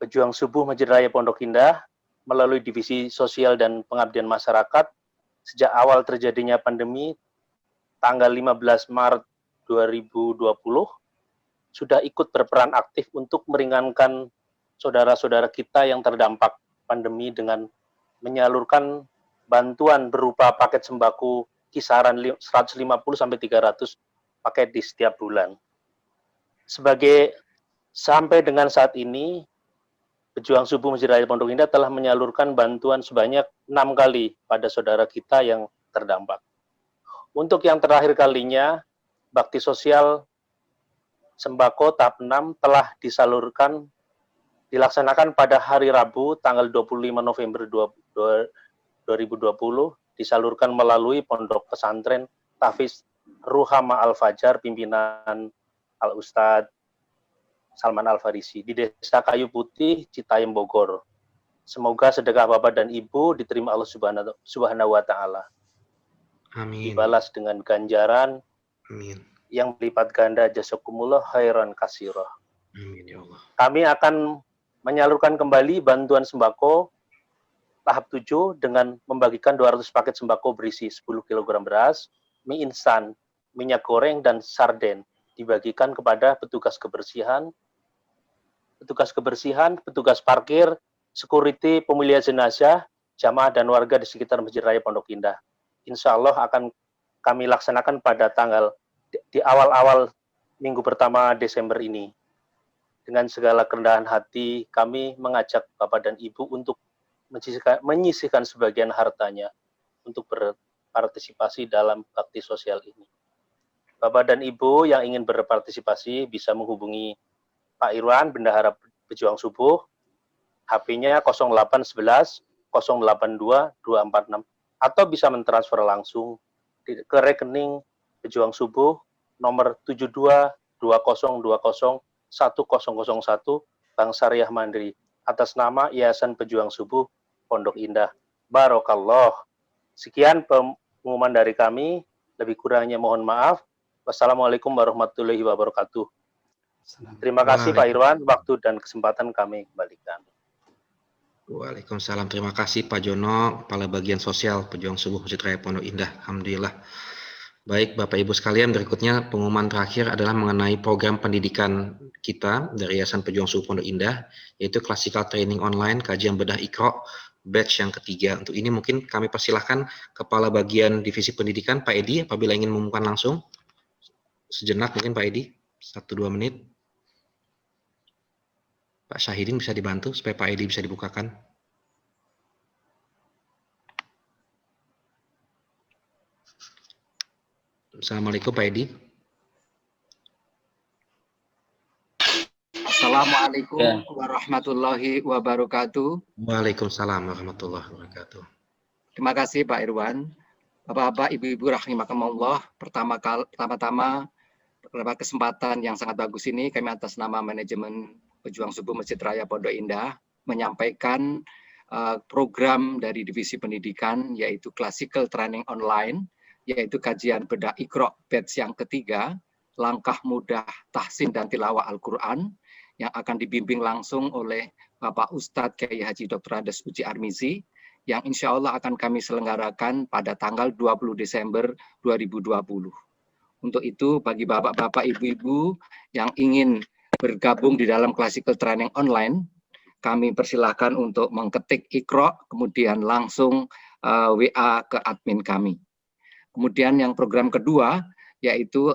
Pejuang Subuh Masjid Raya Pondok Indah melalui Divisi Sosial dan Pengabdian Masyarakat sejak awal terjadinya pandemi tanggal 15 Maret 2020 sudah ikut berperan aktif untuk meringankan saudara-saudara kita yang terdampak pandemi dengan menyalurkan bantuan berupa paket sembako kisaran 150 sampai 300 paket di setiap bulan. Sampai dengan saat ini, Pejuang Subuh Masjid Raya Pondok Indah telah menyalurkan bantuan sebanyak 6 kali pada saudara kita yang terdampak. Untuk yang terakhir kalinya, bakti sosial sembako tahap 6 telah dilaksanakan pada hari Rabu tanggal 25 November 2020, disalurkan melalui Pondok Pesantren Tahfiz Ruhama Al-Fajar pimpinan Al-Ustadz Salman Al-Farisi di Desa Kayu Putih, Citayam, Bogor. Semoga sedekah Bapak dan Ibu diterima Allah Subhanahu wa Ta'ala. Amin. Dibalas dengan ganjaran Amin. yang berlipat ganda, jazakumullah khairan katsirah. Amin ya Allah. Kami akan menyalurkan kembali bantuan sembako tahap 7 dengan membagikan 200 paket sembako berisi 10 kg beras, mie instan, minyak goreng, dan sarden dibagikan kepada petugas kebersihan, petugas parkir, security, pemulia jenazah, jamaah dan warga di sekitar Masjid Raya Pondok Indah. Insya Allah akan kami laksanakan pada di awal-awal minggu pertama Desember ini. Dengan segala kerendahan hati, kami mengajak Bapak dan Ibu untuk menyisihkan sebagian hartanya untuk berpartisipasi dalam bakti sosial ini. Bapak dan Ibu yang ingin berpartisipasi bisa menghubungi Pak Irwan, Bendahara Pejuang Subuh, HP-nya 0811 082 246, atau bisa mentransfer langsung ke rekening Pejuang Subuh nomor 7220201001 Bank Syariah Mandiri atas nama Yayasan Pejuang Subuh Pondok Indah. Barokallah. Sekian pengumuman dari kami, lebih kurangnya mohon maaf. Wassalamualaikum warahmatullahi wabarakatuh. Terima kasih Pak Irwan, waktu dan kesempatan kami kembalikan. Waalaikumsalam. Terima kasih Pak Jono, Kepala Bagian Sosial Pejuang Subuh Masjid Raya Pondok Indah. Alhamdulillah. Baik Bapak Ibu sekalian, berikutnya pengumuman terakhir adalah mengenai program pendidikan kita dari Yayasan Pejuang Subuh Pondok Indah, yaitu Classical Training Online Kajian Bedah Iqra batch yang ketiga. Untuk ini mungkin kami persilahkan Kepala Bagian Divisi Pendidikan Pak Edi apabila ingin mengumumkan langsung. Sejenak mungkin Pak Edi, 1-2 menit. Pak Syahidin bisa dibantu supaya Pak Edi bisa dibukakan. Assalamualaikum Pak Edi. Assalamualaikum warahmatullahi wabarakatuh. Waalaikumsalam warahmatullahi wabarakatuh. Terima kasih Pak Irwan. Bapak-bapak, ibu-ibu rahimakumullah. Pertama-tama pada kesempatan yang sangat bagus ini, kami atas nama manajemen Pejuang Subuh Masjid Raya Pondok Indah menyampaikan program dari Divisi Pendidikan, yaitu Classical Training Online, yaitu kajian bedah Iqra batch yang ketiga, langkah mudah tahsin dan tilawah Al-Quran, yang akan dibimbing langsung oleh Bapak Ustadz Kiai Haji Dr. Andes Uci Armizi, yang insya Allah akan kami selenggarakan pada tanggal 20 Desember 2020. Untuk itu, bagi bapak-bapak, ibu-ibu yang ingin bergabung di dalam Classical Training Online, kami persilahkan untuk mengetik Iqra, kemudian langsung WA ke admin kami. Kemudian yang program kedua, yaitu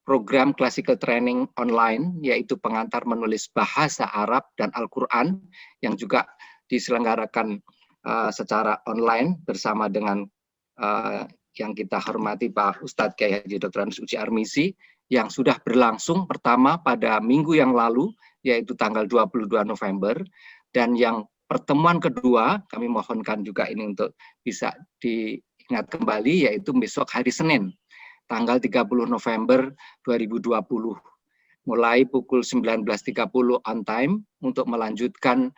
program Classical Training Online, yaitu pengantar menulis bahasa Arab dan Al-Quran, yang juga diselenggarakan secara online bersama dengan yang kita hormati Pak Ustadz Kiai Haji Dr. Andes Uci Armizi, yang sudah berlangsung pertama pada minggu yang lalu, yaitu tanggal 22 November, dan yang pertemuan kedua, kami mohonkan juga ini untuk bisa diingat kembali, yaitu besok hari Senin, tanggal 30 November 2020. Mulai pukul 19.30 on time untuk melanjutkan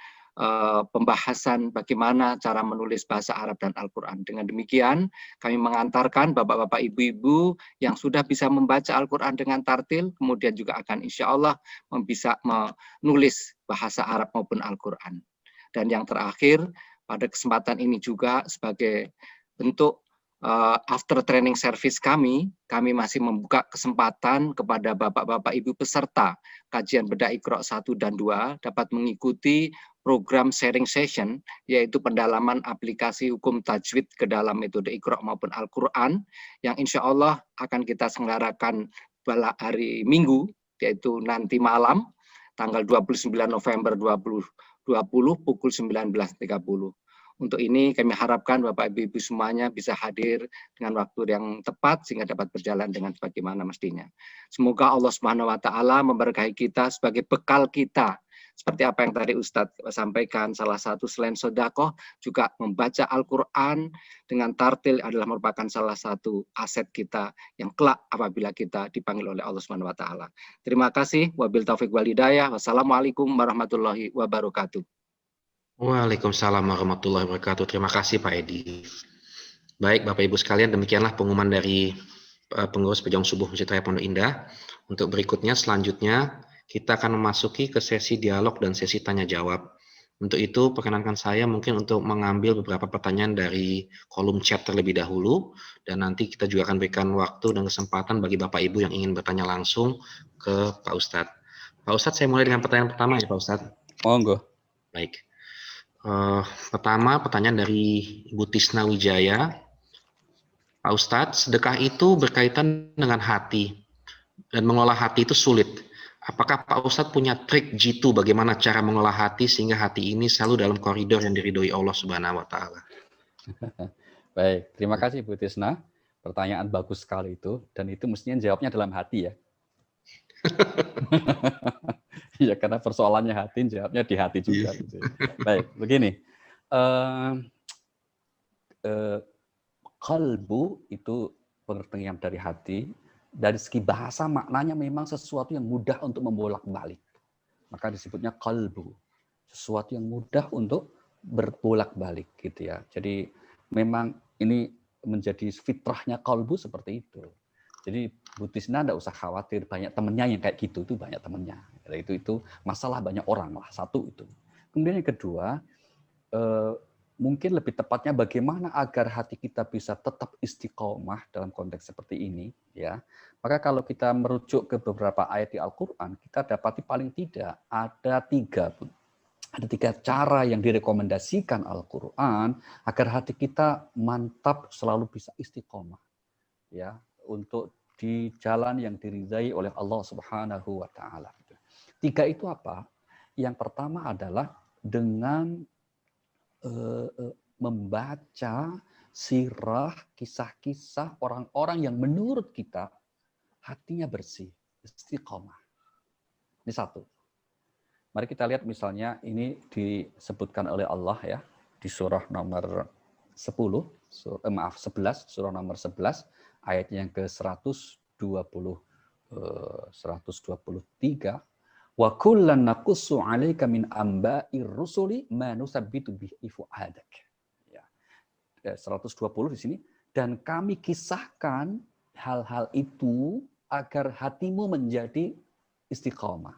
pembahasan bagaimana cara menulis bahasa Arab dan Al-Quran. Dengan demikian, kami mengantarkan bapak-bapak, ibu-ibu yang sudah bisa membaca Al-Quran dengan tartil, kemudian juga akan insya Allah bisa menulis bahasa Arab maupun Al-Quran. Dan yang terakhir, pada kesempatan ini juga sebagai bentuk after training service kami masih membuka kesempatan kepada bapak-bapak ibu peserta kajian bedah Iqra 1 dan 2 dapat mengikuti program sharing session, yaitu pendalaman aplikasi hukum tajwid ke dalam metode Iqra maupun Al-Quran, yang insya Allah akan kita selenggarakan pada hari Minggu, yaitu nanti malam, tanggal 29 November 2020, pukul 19.30. Untuk ini kami harapkan Bapak Ibu semuanya bisa hadir dengan waktu yang tepat sehingga dapat berjalan dengan sebagaimana mestinya. Semoga Allah Subhanahu wa taala memberkahi kita sebagai bekal kita. Seperti apa yang tadi Ustadz sampaikan, salah satu selain sedekah juga membaca Al-Qur'an dengan tartil adalah merupakan salah satu aset kita yang kelak apabila kita dipanggil oleh Allah Subhanahu wa taala. Terima kasih. Wabil taufik wal hidayah. Wassalamualaikum warahmatullahi wabarakatuh. Waalaikumsalam warahmatullahi wabarakatuh. Terima kasih Pak Edi. Baik Bapak Ibu sekalian, demikianlah pengumuman dari pengurus Pejuang Subuh Masjid Raya Pondok Indah. Untuk berikutnya, selanjutnya kita akan memasuki ke sesi dialog dan sesi tanya jawab. Untuk itu, perkenankan saya mungkin untuk mengambil beberapa pertanyaan dari kolom chat terlebih dahulu, dan nanti kita juga akan berikan waktu dan kesempatan bagi Bapak Ibu yang ingin bertanya langsung ke Pak Ustadz. Pak Ustadz, saya mulai dengan pertanyaan pertama ya Pak Ustadz. Monggo. Baik. Pertama, pertanyaan dari Ibu Tisna Wijaya. Pak Ustadz, sedekah itu berkaitan dengan hati, dan mengolah hati itu sulit. Apakah Pak Ustadz punya trik jitu bagaimana cara mengolah hati sehingga hati ini selalu dalam koridor yang diridhoi Allah Subhanahu wa taala? Baik, terima kasih Bu Tisna. Pertanyaan bagus sekali itu, dan itu mestinya jawabnya dalam hati ya. Ya karena persoalannya hati, jawabnya di hati juga. Gitu. Baik, begini. Qalbu itu pengertian dari hati. Dari segi bahasa maknanya memang sesuatu yang mudah untuk membolak-balik. Maka disebutnya qalbu. Sesuatu yang mudah untuk berbolak-balik gitu ya. Jadi memang ini menjadi fitrahnya qalbu seperti itu. Jadi Bu Tisna enggak usah khawatir, banyak temennya yang kayak gitu, itu banyak temennya. Itu masalah banyak orang lah, satu itu. Kemudian yang kedua, mungkin lebih tepatnya bagaimana agar hati kita bisa tetap istiqomah dalam konteks seperti ini, ya. Maka kalau kita merujuk ke beberapa ayat di Al-Qur'an, kita dapati paling tidak ada tiga cara yang direkomendasikan Al-Qur'an agar hati kita mantap selalu bisa istiqomah, ya, untuk di jalan yang diridhai oleh Allah Subhanahu wa taala. Tiga itu apa? Yang pertama adalah dengan membaca sirah, kisah-kisah orang-orang yang menurut kita hatinya bersih, istiqomah. Ini satu. Mari kita lihat misalnya ini disebutkan oleh Allah ya di surah nomor 11, surah nomor 11 ayat yang ke-123. Wa kullan naqussu 'alaika min amba'ir rusuli ma nusabbitu bihi fu'adak. Ya. 120 di sini, dan kami kisahkan hal-hal itu agar hatimu menjadi istiqomah.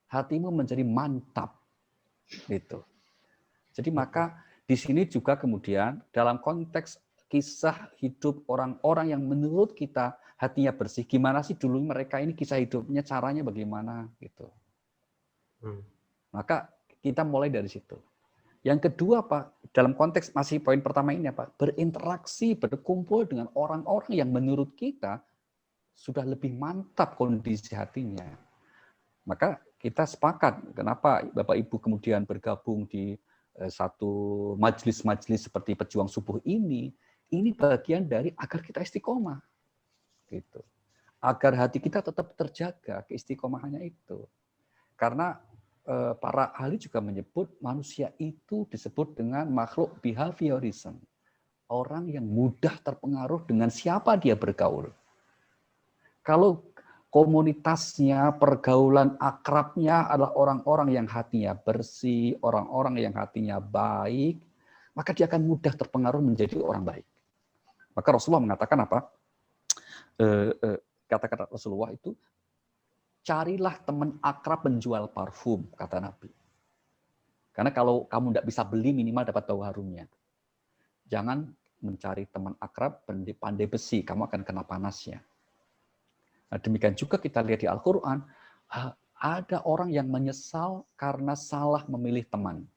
Hatimu menjadi mantap. Gitu. Jadi maka di sini juga kemudian dalam konteks kisah hidup orang-orang yang menurut kita hatinya bersih, gimana sih dulu mereka ini kisah hidupnya, caranya bagaimana gitu. Maka kita mulai dari situ. Yang kedua Pak, dalam konteks masih poin pertama ini Pak, berinteraksi, berkumpul dengan orang-orang yang menurut kita sudah lebih mantap kondisi hatinya. Maka kita sepakat kenapa Bapak Ibu kemudian bergabung di satu majelis-majelis seperti Pejuang Subuh ini bagian dari agar kita istiqomah, gitu. Agar hati kita tetap terjaga keistiqomahannya itu. Karena para ahli juga menyebut manusia itu disebut dengan makhluk behaviorism, orang yang mudah terpengaruh dengan siapa dia bergaul. Kalau komunitasnya, pergaulan akrabnya adalah orang-orang yang hatinya bersih, orang-orang yang hatinya baik, maka dia akan mudah terpengaruh menjadi orang baik. Maka Rasulullah mengatakan apa? Kata-kata Rasulullah itu, carilah teman akrab penjual parfum, kata Nabi. Karena kalau kamu tidak bisa beli, minimal dapat bau harumnya. Jangan mencari teman akrab pandai besi, kamu akan kena panasnya. Nah, demikian juga kita lihat di Al-Quran, ada orang yang menyesal karena salah memilih teman.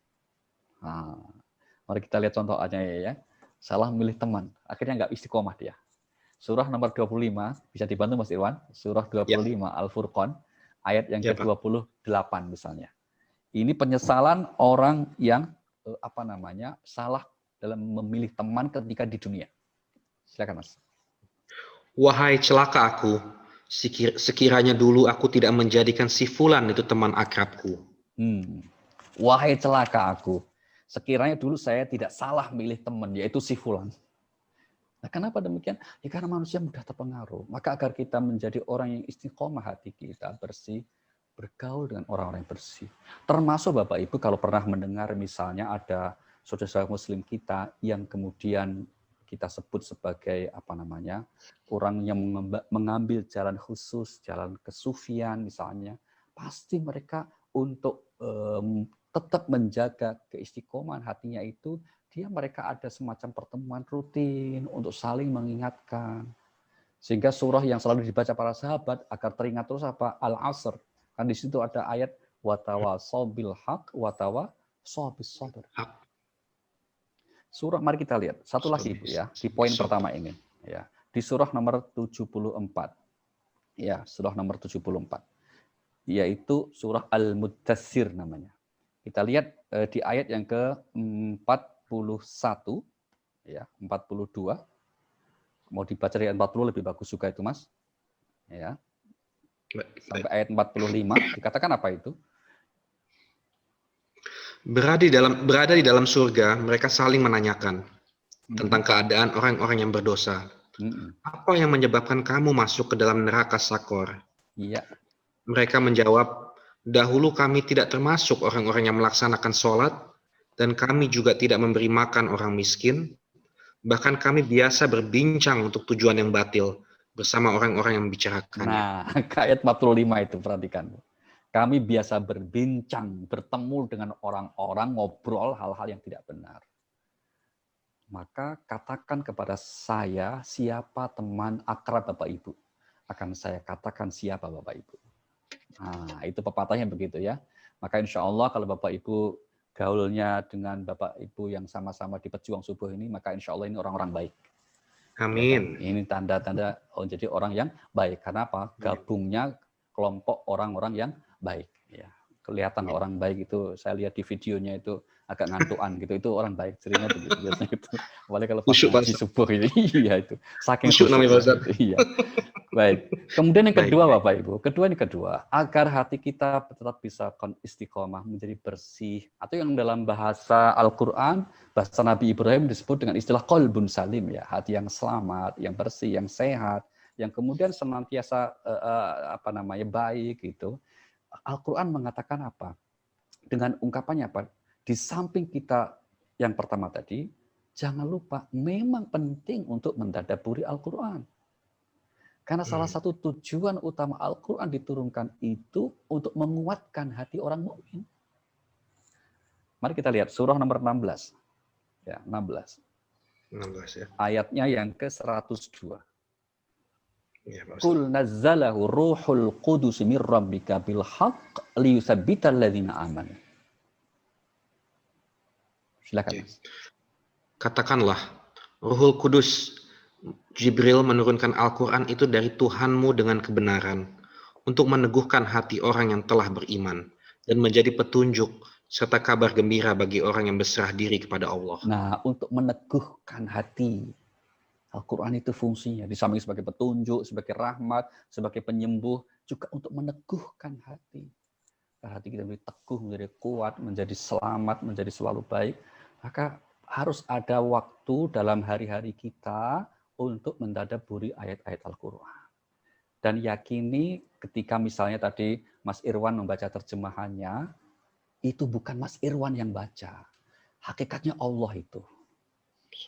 Nah, mari kita lihat contohnya ya. Salah memilih teman, akhirnya nggak istiqomah dia. Surah nomor 25, bisa dibantu Mas Irwan? Surah 25 Al-Furqan, ayat yang ke-28 misalnya. Ini penyesalan orang yang salah dalam memilih teman ketika di dunia. Silakan Mas. Wahai celaka aku, sekiranya dulu aku tidak menjadikan si fulan itu teman akrabku. Wahai celaka aku, sekiranya dulu saya tidak salah milih teman, yaitu si fulan. Nah, kenapa demikian? Ya karena manusia mudah terpengaruh. Maka agar kita menjadi orang yang istiqomah hati kita, bersih, bergaul dengan orang-orang yang bersih. Termasuk Bapak Ibu kalau pernah mendengar misalnya ada saudara muslim kita yang kemudian kita sebut sebagai orang yang mengambil jalan khusus, jalan kesufian misalnya, pasti mereka untuk tetap menjaga keistiqomahan hatinya itu, mereka ada semacam pertemuan rutin untuk saling mengingatkan. Sehingga surah yang selalu dibaca para sahabat agar teringat terus Al-Asr. Kan di situ ada ayat watawasau bil haq watawasau bis sabr. Surah, mari kita lihat satu lagi Ibu ya, di poin pertama ini ya. Di surah nomor 74. Ya, surah nomor 74. Yaitu surah Al-Muddatsir namanya. Kita lihat di ayat yang ke-41 ya, 42. Mau dibaca dari ayat 40 lebih bagus juga itu, Mas. Ya. Sampai ayat 45 dikatakan apa itu? Berada di dalam surga, mereka saling menanyakan tentang keadaan orang-orang yang berdosa. Apa yang menyebabkan kamu masuk ke dalam neraka Sakor? Iya. Mereka menjawab, dahulu kami tidak termasuk orang-orang yang melaksanakan sholat, dan kami juga tidak memberi makan orang miskin. Bahkan kami biasa berbincang untuk tujuan yang batil bersama orang-orang yang membicarakannya. Nah, ayat 45 itu perhatikan. Kami biasa berbincang, bertemu dengan orang-orang, ngobrol hal-hal yang tidak benar. Maka katakan kepada saya siapa teman akrab Bapak Ibu. Akan saya katakan siapa Bapak Ibu. Nah, itu pepatahnya begitu ya. Maka insya Allah kalau Bapak Ibu gaulnya dengan Bapak Ibu yang sama-sama di pejuang subuh ini, maka insya Allah ini orang-orang baik. Amin. Ya kan? Ini tanda-tanda jadi orang yang baik. Karena apa? Gabungnya kelompok orang-orang yang baik. Ya, kelihatan orang baik itu, saya lihat di videonya itu agak ngantuan gitu. Itu orang baik, cirinya begitu biasanya itu. Apalagi kalau pas ngaji subuh ini, iya itu. Saking khusyuk namanya gitu. Iya. Baik. Kemudian yang kedua Bapak Ibu, kedua, agar hati kita tetap bisa istiqomah, menjadi bersih, atau yang dalam bahasa Al-Qur'an, bahasa Nabi Ibrahim disebut dengan istilah qalbun salim ya, hati yang selamat, yang bersih, yang sehat, yang kemudian senantiasa baik gitu. Al-Qur'an mengatakan apa? Dengan ungkapannya apa? Di samping kita yang pertama tadi, jangan lupa memang penting untuk mentadabburi Al-Qur'an. Karena salah satu tujuan utama Al-Quran diturunkan itu untuk menguatkan hati orang mukmin. Mari kita lihat surah nomor 16. Ya, 16. 16 ya. Ayatnya yang ke-102. Ya, Qul nazzalahu ruhul qudus mir rabbika bil haqq liyusabbital ladzina amanu. Silakan. Mas. Katakanlah, Ruhul Kudus Jibril menurunkan Al-Quran itu dari Tuhanmu dengan kebenaran, untuk meneguhkan hati orang yang telah beriman, dan menjadi petunjuk, serta kabar gembira bagi orang yang berserah diri kepada Allah. Nah, untuk meneguhkan hati, Al-Quran itu fungsinya, di samping sebagai petunjuk, sebagai rahmat, sebagai penyembuh, juga untuk meneguhkan hati. Hati kita menjadi teguh, menjadi kuat, menjadi selamat, menjadi selalu baik, maka harus ada waktu dalam hari-hari kita untuk mentadabburi ayat-ayat Al-Quran. Dan yakini ketika misalnya tadi Mas Irwan membaca terjemahannya, itu bukan Mas Irwan yang baca. Hakikatnya Allah itu.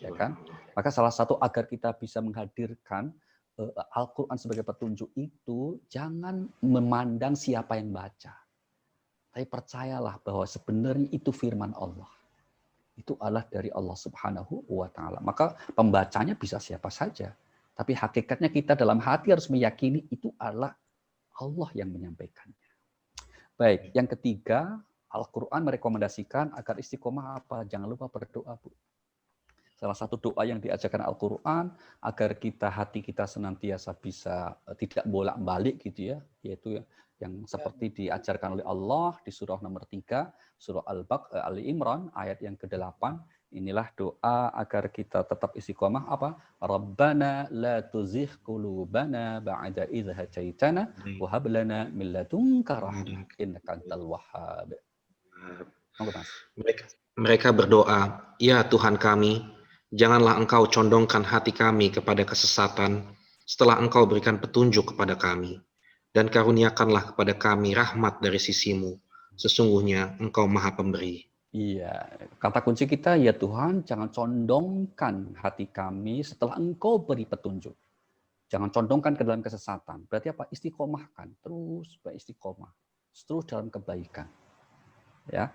Ya kan? Maka salah satu agar kita bisa menghadirkan Al-Quran sebagai petunjuk itu, jangan memandang siapa yang baca. Tapi percayalah bahwa sebenarnya itu firman Allah. Itu adalah dari Allah Subhanahu wa Ta'ala. Maka pembacanya bisa siapa saja. Tapi hakikatnya kita dalam hati harus meyakini itu adalah Allah yang menyampaikannya. Baik, yang ketiga, Al-Quran merekomendasikan agar istiqomah apa? Jangan lupa berdoa, Bu. Salah satu doa yang diajarkan Al-Quran agar hati kita senantiasa bisa tidak bolak-balik gitu ya, yaitu yang seperti diajarkan oleh Allah di surah nomor 3, surah Ali Imran ayat yang ke-8. Inilah doa agar kita tetap istiqomah apa? Rabbana la tuzigh qulubana ba'da idh hadaitana wa hab lana min ladunka rahmah innaka antal wahhab. Mereka berdoa, ya Tuhan kami, janganlah Engkau condongkan hati kami kepada kesesatan setelah Engkau berikan petunjuk kepada kami, dan karuniakanlah kepada kami rahmat dari sisi-Mu. Sesungguhnya Engkau Maha Pemberi. Iya, kata kunci kita, ya Tuhan, jangan condongkan hati kami setelah Engkau beri petunjuk. Jangan condongkan ke dalam kesesatan. Berarti apa? Istiqomahkan, terus beristiqomah, terus dalam kebaikan. Ya.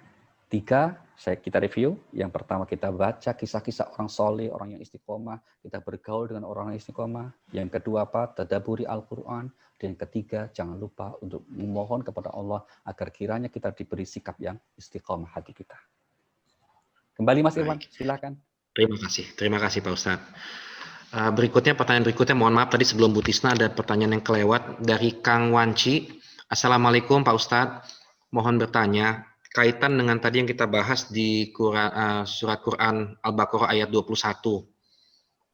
3, kita review. Yang pertama kita baca kisah-kisah orang soleh, orang yang istiqomah. Kita bergaul dengan orang yang istiqomah. Yang kedua apa? Tadaburi Al-Quran. Dan yang ketiga, jangan lupa untuk memohon kepada Allah agar kiranya kita diberi sikap yang istiqomah hati kita. Kembali Mas Irwan, silakan. Terima kasih Pak Ustadz. Pertanyaan berikutnya, mohon maaf tadi sebelum Bu Tisna ada pertanyaan yang kelewat dari Kang Wanci. Assalamualaikum Pak Ustadz, mohon bertanya, kaitan dengan tadi yang kita bahas di surat Quran Al-Baqarah ayat 21.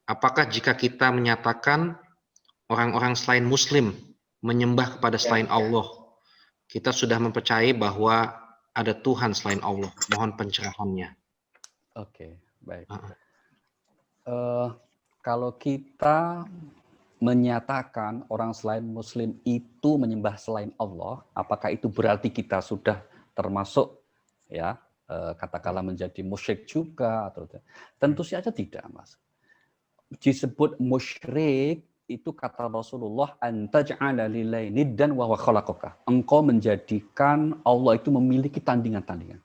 Apakah jika kita menyatakan orang-orang selain Muslim menyembah kepada selain Allah, kita sudah mempercayai bahwa ada Tuhan selain Allah? Mohon pencerahannya. Oke, baik. Kalau kita menyatakan orang selain Muslim itu menyembah selain Allah, apakah itu berarti kita sudah termasuk ya katakanlah menjadi musyrik juga atau tentu saja tidak, Mas. Disebut musyrik itu kata Rasulullah, antaj'ala lillahi niddan wa huwa khalaqaka. Engkau menjadikan Allah itu memiliki tandingan-tandingan.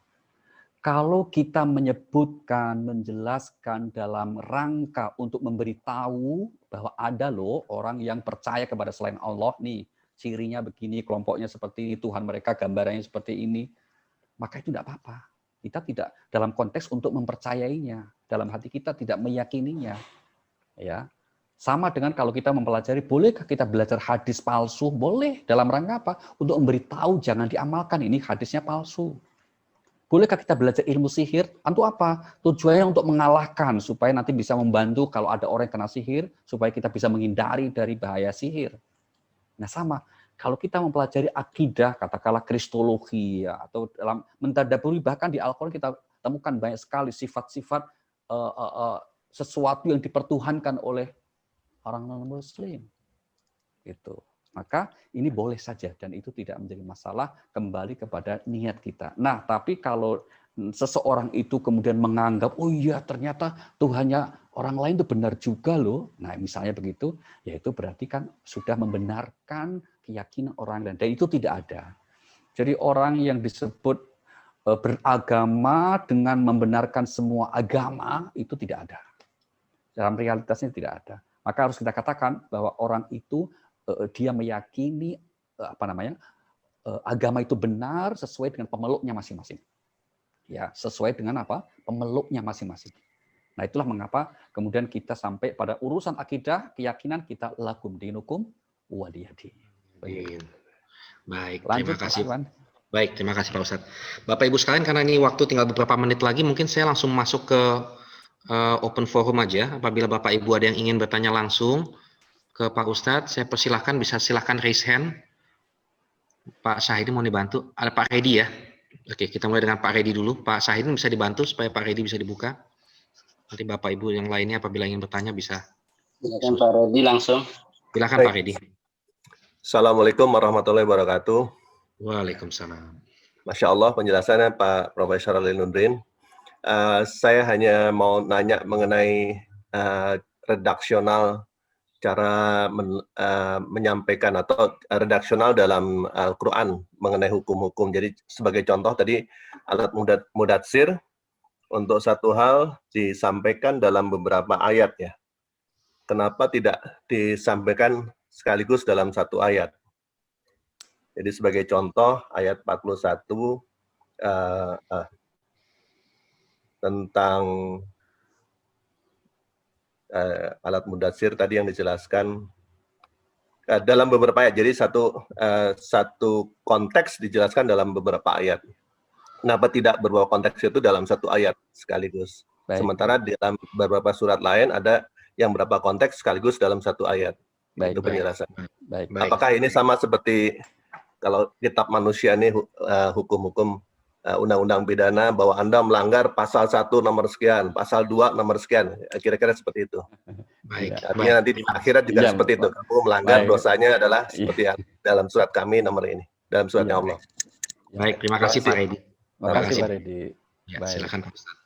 Kalau kita menyebutkan, menjelaskan dalam rangka untuk memberitahu bahwa ada loh orang yang percaya kepada selain Allah nih, cirinya begini, kelompoknya seperti ini, Tuhan mereka gambarannya seperti ini, maka itu tidak apa-apa. Kita tidak dalam konteks untuk mempercayainya, dalam hati kita tidak meyakininya. Ya. Sama dengan kalau kita mempelajari, bolehkah kita belajar hadis palsu? Boleh. Dalam rangka apa? Untuk memberitahu jangan diamalkan, ini hadisnya palsu. Bolehkah kita belajar ilmu sihir? Untuk apa? Tujuannya untuk mengalahkan, supaya nanti bisa membantu kalau ada orang yang kena sihir, supaya kita bisa menghindari dari bahaya sihir. Nah sama, kalau kita mempelajari akidah, katakanlah kristologi, ya, atau dalam mentadaburi, bahkan di Al-Quran kita temukan banyak sekali sifat-sifat sesuatu yang dipertuhankan oleh orang non-Muslim. Itu. Maka ini boleh saja dan itu tidak menjadi masalah, kembali kepada niat kita. Nah, tapi kalau seseorang itu kemudian menganggap, oh iya ternyata Tuhannya orang lain itu benar juga loh. Nah, misalnya begitu, ya itu berarti kan sudah membenarkan keyakinan orang lain dan itu tidak ada. Jadi orang yang disebut beragama dengan membenarkan semua agama itu tidak ada. Dalam realitasnya tidak ada. Maka harus kita katakan bahwa orang itu dia meyakini agama itu benar sesuai dengan pemeluknya masing-masing. Ya, sesuai dengan apa? Pemeluknya masing-masing. Nah, itulah mengapa kemudian kita sampai pada urusan akidah, keyakinan kita lakum dinukum waliyadin. Baik, lanjut, terima kasih. Baik, terima kasih Pak Ustadz. Bapak Ibu sekalian, karena ini waktu tinggal beberapa menit lagi, mungkin saya langsung masuk ke open forum aja. Apabila Bapak Ibu ada yang ingin bertanya langsung ke Pak Ustadz, saya persilahkan, bisa silahkan raise hand. Pak Syahidin mau dibantu? Ada Pak Redi ya? Oke, kita mulai dengan Pak Redi dulu. Pak Syahidin bisa dibantu supaya Pak Redi bisa dibuka. Nanti Bapak Ibu yang lainnya apabila ingin bertanya bisa. Silakan Pak Redi langsung. Silakan Pak Redi. Assalamualaikum warahmatullahi wabarakatuh. Waalaikumsalam. Masya Allah penjelasannya Pak Profesor Ali Nurdin. Saya hanya mau nanya mengenai redaksional, cara menyampaikan atau redaksional dalam Al-Quran mengenai hukum-hukum. Jadi sebagai contoh tadi alat mudatsir untuk satu hal disampaikan dalam beberapa ayat ya. Kenapa tidak disampaikan sekaligus dalam satu ayat? Jadi sebagai contoh ayat 41 tentang alat mudatsir tadi yang dijelaskan dalam beberapa ayat. Jadi satu konteks dijelaskan dalam beberapa ayat. Kenapa tidak beberapa konteks itu dalam satu ayat sekaligus? Baik. Sementara di dalam beberapa surat lain ada yang berapa konteks sekaligus dalam satu ayat. Baik, Itu penjelasan. Baik. Apakah ini sama seperti kalau kitab manusia ini hukum-hukum undang-undang pidana bahwa Anda melanggar pasal 1 nomor sekian, pasal 2 nomor sekian, kira-kira seperti itu. Baik. Artinya nanti di akhirat juga Iya, seperti itu. Kamu melanggar dosanya adalah seperti yang dalam surat kami nomor ini, dalam suratnya Allah. Baik, terima kasih Pak Edi. Terima kasih Pak Edi. Ya, Baik. silakan Pak Ustaz.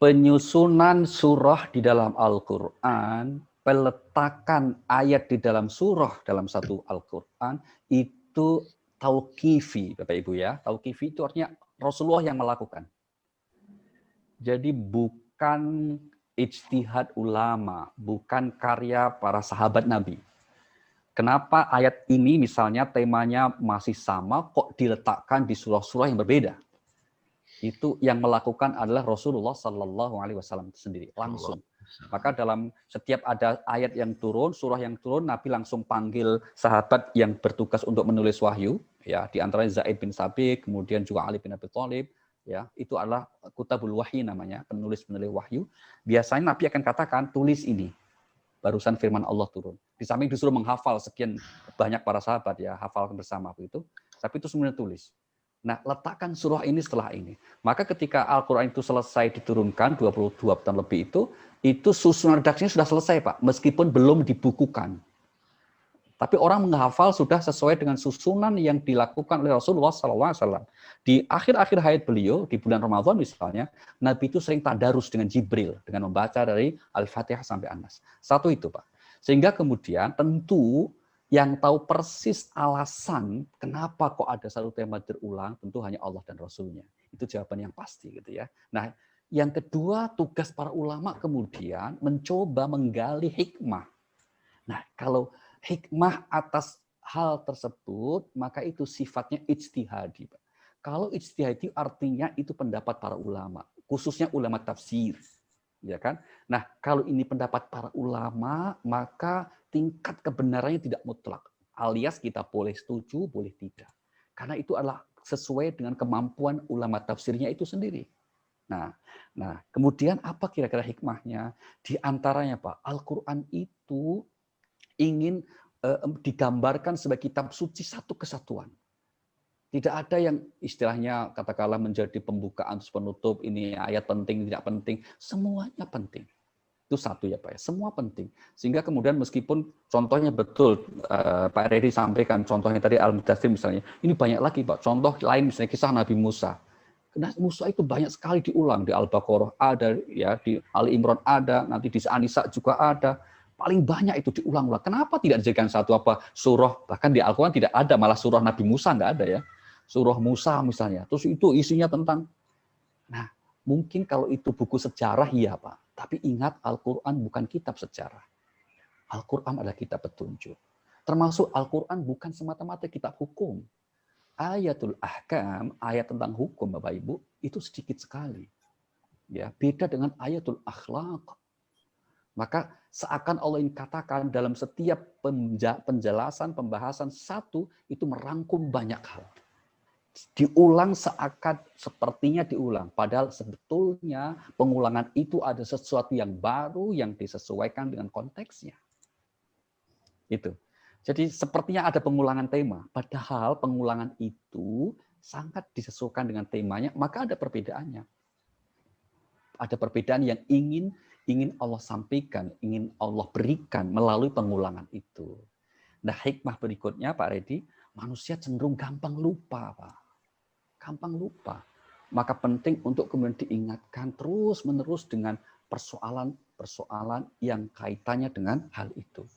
Penyusunan surah di dalam Al-Quran, peletakan ayat di dalam surah dalam satu Al-Quran itu tauqifi, Bapak Ibu ya. Tauqifi itu artinya Rasulullah yang melakukan. Jadi bukan ijtihad ulama, bukan karya para sahabat Nabi. Kenapa ayat ini misalnya temanya masih sama kok diletakkan di surah-surah yang berbeda? Itu yang melakukan adalah Rasulullah Sallallahu Alaihi Wasallam sendiri langsung. Maka dalam setiap ada ayat yang turun, surah yang turun, Nabi langsung panggil sahabat yang bertugas untuk menulis wahyu, ya, di antaranya Zaid bin Sabit, kemudian juga Ali bin Abi Thalib, ya, itu adalah kutabul wahyi namanya, penulis-penulis wahyu. Biasanya Nabi akan katakan tulis ini, barusan firman Allah turun. Di samping disuruh menghafal sekian banyak para sahabat ya, hafal bersama itu, tapi itu sebenarnya tulis. Nah, letakkan surah ini setelah ini. Maka ketika Al-Quran itu selesai diturunkan, 22 tahun lebih itu susunan redaksinya sudah selesai, Pak. Meskipun belum dibukukan. Tapi orang menghafal sudah sesuai dengan susunan yang dilakukan oleh Rasulullah SAW. Di akhir-akhir hayat beliau, di bulan Ramadan misalnya, Nabi itu sering tadarus dengan Jibril, dengan membaca dari Al-Fatihah sampai An-Nas. Satu itu, Pak. Sehingga kemudian tentu yang tahu persis alasan kenapa kok ada satu tema terulang, tentu hanya Allah dan Rasulnya. Itu jawaban yang pasti gitu ya. Nah, yang kedua tugas para ulama kemudian mencoba menggali hikmah. Nah, kalau hikmah atas hal tersebut, maka itu sifatnya ijtihadi. Kalau ijtihadi artinya itu pendapat para ulama, khususnya ulama tafsir. Ya kan? Nah, kalau ini pendapat para ulama, maka tingkat kebenarannya tidak mutlak. Alias kita boleh setuju, boleh tidak. Karena itu adalah sesuai dengan kemampuan ulama tafsirnya itu sendiri. Nah, kemudian apa kira-kira hikmahnya? Di antaranya, Pak, Al-Quran itu ingin digambarkan sebagai kitab suci satu kesatuan. Tidak ada yang istilahnya katakanlah menjadi pembukaan terus penutup, ini ayat penting, tidak penting. Semuanya penting. Itu satu ya Pak ya, semua penting. Sehingga kemudian meskipun contohnya betul, Pak Reddy sampaikan, contohnya tadi Al-Mudaththir misalnya, ini banyak lagi Pak, contoh lain misalnya kisah Nabi Musa. Nah, Musa itu banyak sekali diulang, di Al-Baqarah ada, ya di Ali Imran ada, nanti di An-Nisa juga ada, paling banyak itu diulang-ulang. Kenapa tidak dijadikan satu surah, bahkan di Al-Quran tidak ada, malah surah Nabi Musa nggak ada ya, surah Musa misalnya, terus itu isinya tentang, nah mungkin kalau itu buku sejarah iya Pak, tapi ingat Al-Quran bukan kitab sejarah. Al-Quran adalah kitab petunjuk. Termasuk Al-Quran bukan semata-mata kitab hukum. Ayatul Ahkam, ayat tentang hukum Bapak Ibu, itu sedikit sekali. Ya, beda dengan ayatul akhlaq. Maka seakan Allah ini katakan dalam setiap penjelasan, pembahasan satu, itu merangkum banyak hal. Diulang sepertinya diulang, padahal sebetulnya pengulangan itu ada sesuatu yang baru yang disesuaikan dengan konteksnya. Itu. Jadi sepertinya ada pengulangan tema, padahal pengulangan itu sangat disesuaikan dengan temanya, maka ada perbedaannya. Ada perbedaan yang ingin Allah sampaikan, ingin Allah berikan melalui pengulangan itu. Nah, hikmah berikutnya Pak Redi, manusia cenderung gampang lupa, Pak. Gampang lupa. Maka penting untuk kemudian diingatkan terus-menerus dengan persoalan-persoalan yang kaitannya dengan hal itu.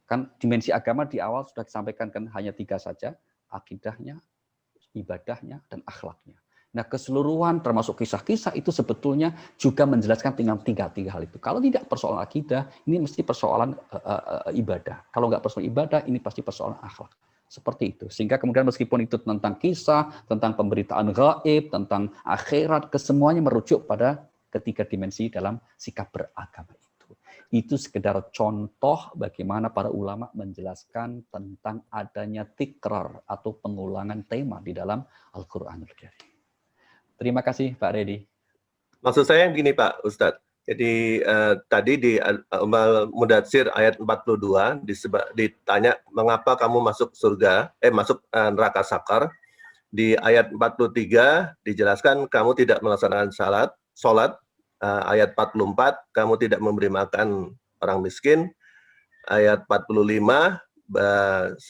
Kan dimensi agama di awal sudah disampaikan kan hanya 3 saja, akidahnya, ibadahnya, dan akhlaknya. Nah, keseluruhan termasuk kisah-kisah itu sebetulnya juga menjelaskan tinggal tiga hal itu. Kalau tidak persoalan akidah, ini mesti persoalan ibadah. Kalau nggak persoalan ibadah, ini pasti persoalan akhlak. Seperti itu. Sehingga kemudian meskipun itu tentang kisah, tentang pemberitaan gaib, tentang akhirat, kesemuanya merujuk pada ketiga dimensi dalam sikap beragama itu. Itu sekedar contoh bagaimana para ulama menjelaskan tentang adanya tikrar atau pengulangan tema di dalam Al-Qur'anul Karim. Terima kasih Pak Redi. Maksud saya gini Pak Ustadz. Jadi tadi di Mudatsir ayat 42 ditanya mengapa kamu masuk surga, masuk neraka sakar. Di ayat 43 dijelaskan kamu tidak melaksanakan salat. Ayat 44 kamu tidak memberi makan orang miskin. Ayat 45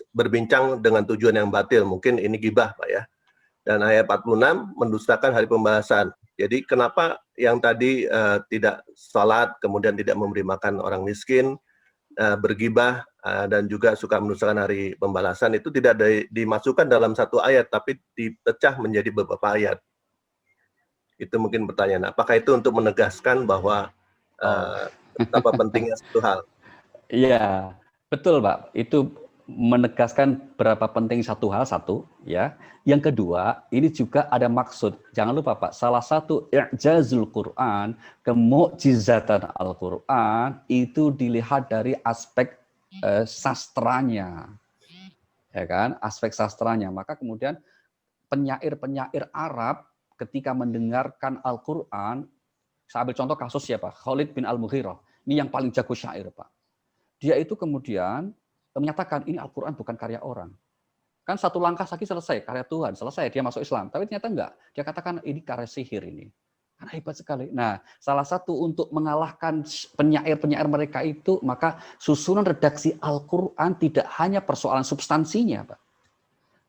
berbincang dengan tujuan yang batil, mungkin ini gibah Pak ya. Dan ayat 46 mendustakan hari pembahasan. Jadi kenapa yang tadi tidak salat, kemudian tidak memberi makan orang miskin, bergibah, dan juga suka mendustakan hari pembalasan itu tidak dimasukkan dalam satu ayat, tapi dipecah menjadi beberapa ayat. Itu mungkin pertanyaan. Apakah itu untuk menegaskan bahwa betapa pentingnya satu hal? Iya, betul Pak. Itu menegaskan berapa penting satu hal ya. Yang kedua, ini juga ada maksud. Jangan lupa Pak, salah satu i'jazul Quran, kemukjizatan Al-Quran itu dilihat dari aspek sastranya. Ya kan? Aspek sastranya. Maka kemudian penyair-penyair Arab ketika mendengarkan Al-Quran, saya ambil contoh kasus siapa? Khalid bin Al-Mughirah. Ini yang paling jago syair, Pak. Dia itu kemudian menyatakan ini Al-Quran bukan karya orang. Kan satu langkah lagi selesai, karya Tuhan, selesai, dia masuk Islam. Tapi ternyata enggak. Dia katakan ini karya sihir ini. Karena hebat sekali. Nah, salah satu untuk mengalahkan penyair-penyair mereka itu, maka susunan redaksi Al-Quran tidak hanya persoalan substansinya, Pak.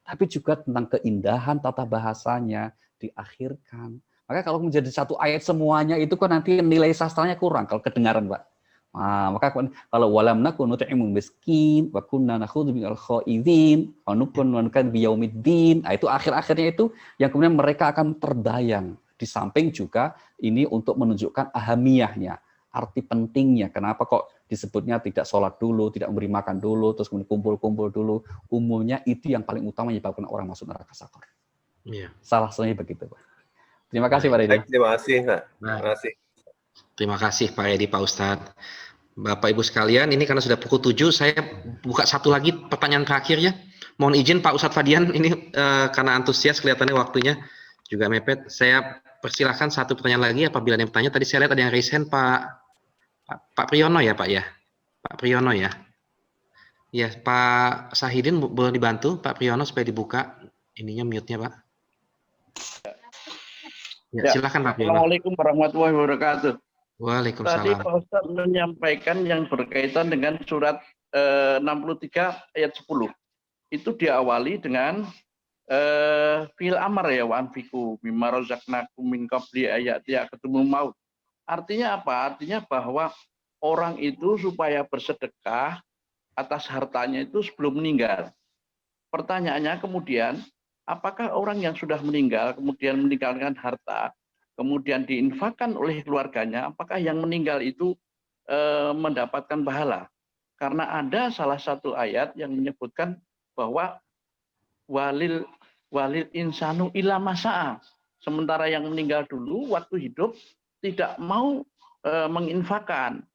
Tapi juga tentang keindahan tata bahasanya diakhirkan. Maka kalau menjadi satu ayat semuanya itu kan nanti nilai sastranya kurang kalau kedengaran, Pak. Nah, maka kalau walam nakun nut'imul miskin wa kunna nakhudhu minal khaidin wa nukan biyaumiddin. Nah, itu akhir-akhirnya itu yang kemudian mereka akan terbayang. Di samping juga ini untuk menunjukkan ahamiyahnya, arti pentingnya. Kenapa kok disebutnya tidak sholat dulu, tidak memberi makan dulu, terus kemudian kumpul-kumpul dulu. Umumnya itu yang paling utama menyebabkan orang masuk neraka sakor. Iya. Salah satunya begitu, Pak. Terima kasih, Pak Redi. Terima kasih, Pak. Terima kasih. Terima kasih Pak Edi, Pak Ustadz. Bapak Ibu sekalian, ini karena sudah pukul 7, saya buka satu lagi pertanyaan terakhir ya. Mohon izin Pak Ustadz Fadian, ini karena antusias kelihatannya waktunya juga mepet. Saya persilahkan satu pertanyaan lagi apabila ada yang bertanya. Tadi saya lihat ada yang raise hand Pak Priyono ya Pak ya? Pak Priyono ya? Ya, Pak Sahidin boleh dibantu Pak Priyono supaya dibuka ininya mute-nya Pak. Ya, silakan Pak Priyono. Assalamualaikum warahmatullahi wabarakatuh. Waalaikumsalam. Tadi Pak Ustadz menyampaikan yang berkaitan dengan surat 63 ayat 10. Itu diawali dengan fi'il amar ya wa anfiqu mimma razaqnakum min qabli ayati akatumul maut. Artinya apa? Artinya bahwa orang itu supaya bersedekah atas hartanya itu sebelum meninggal. Pertanyaannya kemudian, apakah orang yang sudah meninggal kemudian meninggalkan harta kemudian diinfakkan oleh keluarganya, apakah yang meninggal itu mendapatkan pahala? Karena ada salah satu ayat yang menyebutkan bahwa walil insanu ila masa'a. Sementara yang meninggal dulu waktu hidup tidak mau menginfakkan.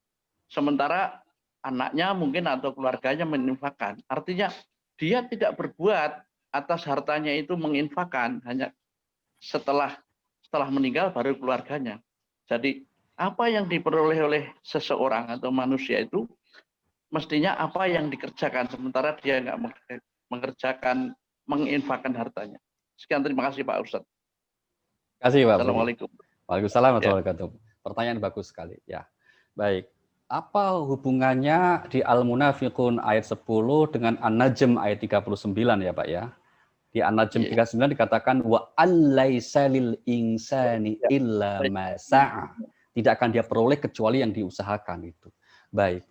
Sementara anaknya mungkin atau keluarganya menginfakkan. Artinya dia tidak berbuat atas hartanya itu menginfakkan, hanya setelah meninggal baru keluarganya. Jadi apa yang diperoleh oleh seseorang atau manusia itu mestinya apa yang dikerjakan, sementara dia nggak mengerjakan, menginfakkan hartanya. Sekian, terima kasih Pak Ustadz. Terima kasih Pak. Assalamualaikum. Waalaikumsalam warahmatullahi wabarakatuh. Pertanyaan bagus sekali. Ya, baik. apa hubungannya di Al-Munafiqun ayat 10 dengan An-Najm ayat 39 ya Pak ya? Di An-Najm 39 dikatakan wa allaisa lil insani illa ma sa'a. Tidak akan dia peroleh kecuali yang diusahakan itu. Baik.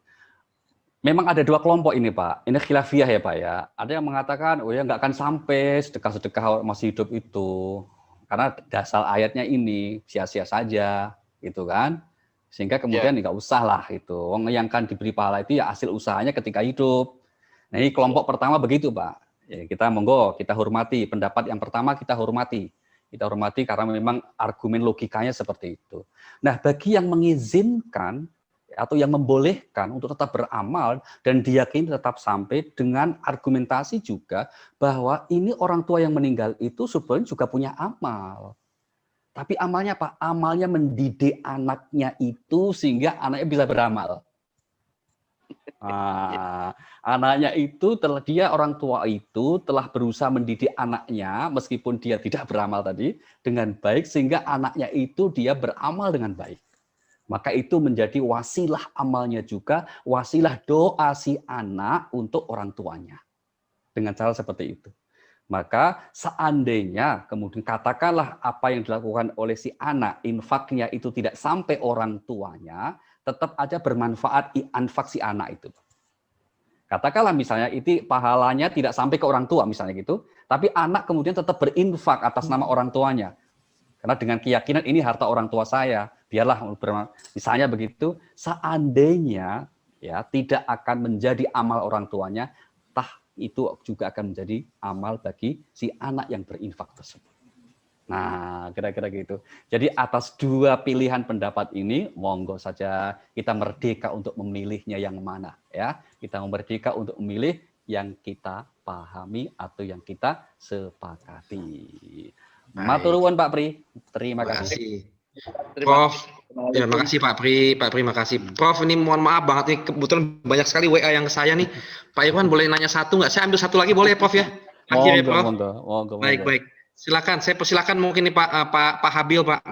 Memang ada dua kelompok ini Pak. Ini khilafiyah ya Pak ya. Ada yang mengatakan oh ya nggak akan sampai sedekah-sedekah masih hidup itu. Karena dasar ayatnya ini sia-sia saja gitu kan. Sehingga kemudian nggak usah lah itu. Wong yang kan diberi pahala itu ya hasil usahanya ketika hidup. Nah ini kelompok pertama begitu Pak. Ya, kita monggo, kita hormati. Pendapat yang pertama kita hormati. Kita hormati karena memang argumen logikanya seperti itu. Nah, bagi yang mengizinkan atau yang membolehkan untuk tetap beramal dan diyakini tetap sampai dengan argumentasi juga bahwa ini orang tua yang meninggal itu sebenarnya juga punya amal. Tapi amalnya apa? Amalnya mendidik anaknya itu sehingga anaknya bisa beramal. Anaknya itu dia orang tua itu telah berusaha mendidik anaknya meskipun dia tidak beramal tadi dengan baik sehingga anaknya itu dia beramal dengan baik. Maka itu menjadi wasilah amalnya juga, wasilah doa si anak untuk orang tuanya. Dengan cara seperti itu. Maka seandainya kemudian katakanlah apa yang dilakukan oleh si anak, infaknya itu tidak sampai orang tuanya, tetap aja bermanfaat infak si anak itu. Katakanlah misalnya itu pahalanya tidak sampai ke orang tua misalnya gitu, tapi anak kemudian tetap berinfak atas nama orang tuanya. Karena dengan keyakinan ini harta orang tua saya, biarlah misalnya begitu, seandainya ya tidak akan menjadi amal orang tuanya, itu juga akan menjadi amal bagi si anak yang berinfak tersebut. Nah, kira-kira gitu. Jadi atas dua pilihan pendapat ini, monggo saja kita merdeka untuk memilihnya yang mana, ya. Kita merdeka untuk memilih yang kita pahami atau yang kita sepakati. Matur nuwun Pak Pri. Terima kasih. Prof, ya makasih Pak Pri, makasih. Prof, ini mohon maaf banget nih, kebetulan banyak sekali WA yang ke saya nih. Pak Irwan boleh nanya satu nggak? Saya ambil satu lagi boleh ya Prof ya? Akhirnya Prof. Baik. Silakan, saya persilakan mungkin nih Pak Habil Pak.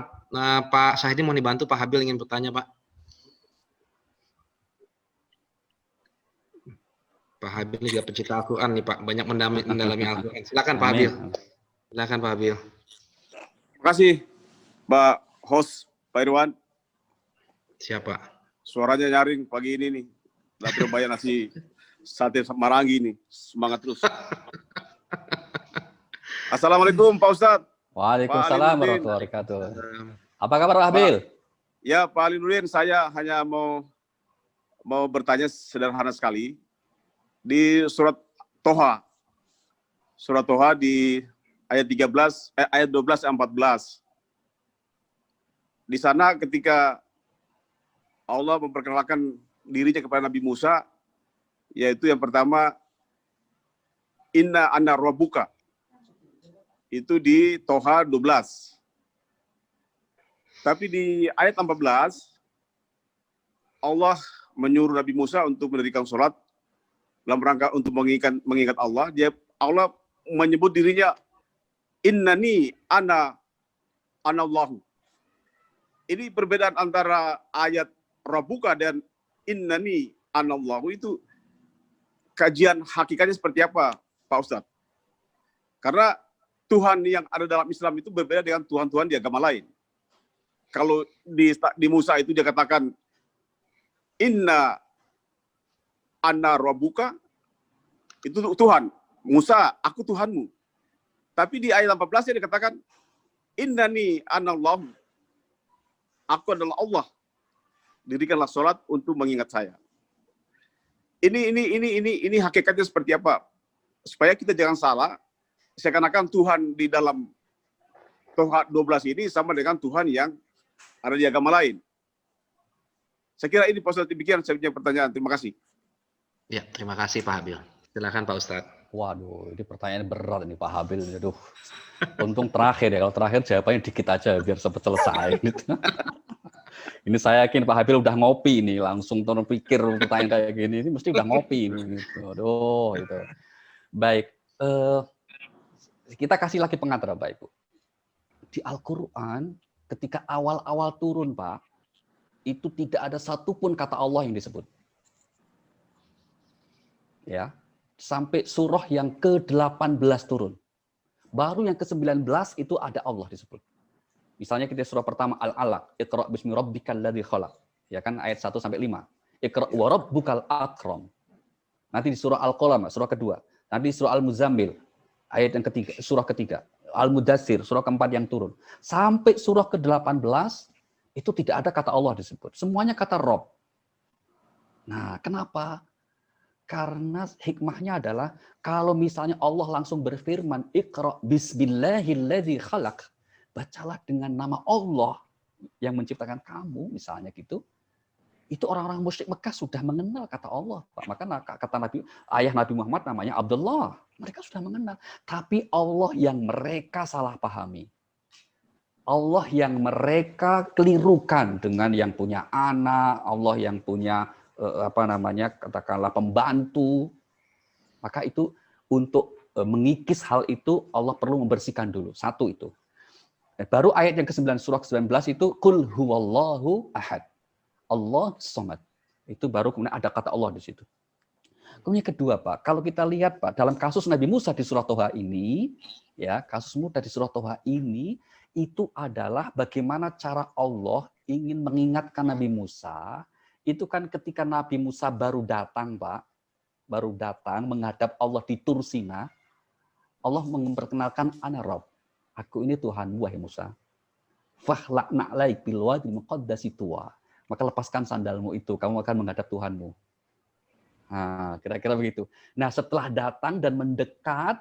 Pak Syahidi mau dibantu, Pak Habil ingin bertanya Pak. Pak Habil ini juga pecinta Al-Quran nih Pak, banyak mendalami Al-Quran. Silakan Pak Habil. Silakan Pak Habil. Terima kasih Pak host Pak Irwan. Siapa? Suaranya nyaring pagi ini nih. Latih bayar nasi sate marangi nih. Semangat terus. Assalamualaikum Pak Ustadz. Waalaikumsalam warahmatullahi wabarakatuh. Apa kabar Pak Habil? Ya Pak Alinuddin, saya hanya mau bertanya sederhana sekali. Di surat Toha. Surat Toha di ayat 12 dan 14. Di sana ketika Allah memperkenalkan dirinya kepada Nabi Musa, yaitu yang pertama, Inna ana rabbuka. Itu di Toha 12. Tapi di ayat 14, Allah menyuruh Nabi Musa untuk mendirikan sholat dalam rangka untuk mengingat Allah. Allah menyebut dirinya, Innani ana Allahu. Ini perbedaan antara ayat Rabbuka dan Innani Anallahu itu kajian hakikatnya seperti apa, Pak Ustadz? Karena Tuhan yang ada dalam Islam itu berbeda dengan Tuhan-Tuhan di agama lain. Kalau di Musa itu dia katakan, Inna Anna Rabbuka, itu Tuhan. Musa, aku Tuhanmu. Tapi di ayat 14 dia dikatakan, Innani Anallahu. Aku adalah Allah. Dirikanlah sholat untuk mengingat saya. Ini hakikatnya seperti apa? Supaya kita jangan salah, seakan-akan Tuhan di dalam Toha 12 ini sama dengan Tuhan yang ada di agama lain. Saya kira ini Pak Ustadz demikian saya punya pertanyaan. Terima kasih. Ya, terima kasih Pak Habil. Silakan Pak Ustadz. Waduh, ini pertanyaan berat ini Pak Habil. Aduh, untung terakhir ya. Kalau terakhir jawabannya dikit aja biar cepat selesai. Gitu. Ini saya yakin Pak Habil udah ngopi nih, langsung turun pikir pertanyaan kayak gini. Ini mesti udah ngopi ini. Gitu. Aduh, gitu. Baik, kita kasih lagi pengantar Bapak Ibu. Di Al-Quran, ketika awal-awal turun Pak, itu tidak ada satupun kata Allah yang disebut. Ya, sampai surah yang ke-18 turun. Baru yang ke-19 itu ada Allah disebut. Misalnya kita surah pertama Al-Alaq, Iqra bismi rabbikal ladzi khalaq. Ya kan ayat 1 sampai 5. Iqra wa rabbukal akram. Nanti di surah Al-Qalam, surah kedua. Nanti di surah Al-Muzammil, ayat yang ketiga, surah ketiga. Al-Mudassir, surah keempat yang turun. Sampai surah ke-18 itu tidak ada kata Allah disebut. Semuanya kata Rabb. Nah, kenapa? Karena hikmahnya adalah kalau misalnya Allah langsung berfirman, Iqra bismillahilladzi khalaq, bacalah dengan nama Allah yang menciptakan kamu, misalnya gitu. Itu orang-orang musyrik Mekah sudah mengenal kata Allah, Pak. Maka kata Nabi, ayah Nabi Muhammad namanya Abdullah. Mereka sudah mengenal. Tapi Allah yang mereka salah pahami. Allah yang mereka kelirukan dengan yang punya anak, Allah yang punya katakanlah pembantu. Maka itu untuk mengikis hal itu Allah perlu membersihkan dulu. Satu itu. Baru ayat yang ke-9 surah ke-19 itu qul huwallahu ahad. Allah somad. Itu baru kemudian ada kata Allah di situ. Kemudian kedua, Pak, kalau kita lihat, Pak, dalam kasus Nabi Musa di surah Toha ini, ya, kasus Musa di surah Toha ini itu adalah bagaimana cara Allah ingin mengingatkan Nabi Musa. Itu kan ketika Nabi Musa baru datang, Pak, baru datang menghadap Allah di Tur Sina, Allah memperkenalkan ana Rabb, aku ini Tuhanmu wahai Musa. Fakhla'na 'alaik bil wadil muqaddasi tuwa. Maka lepaskan sandalmu itu, kamu akan menghadap Tuhanmu. Nah, kira-kira begitu. Nah, setelah datang dan mendekat,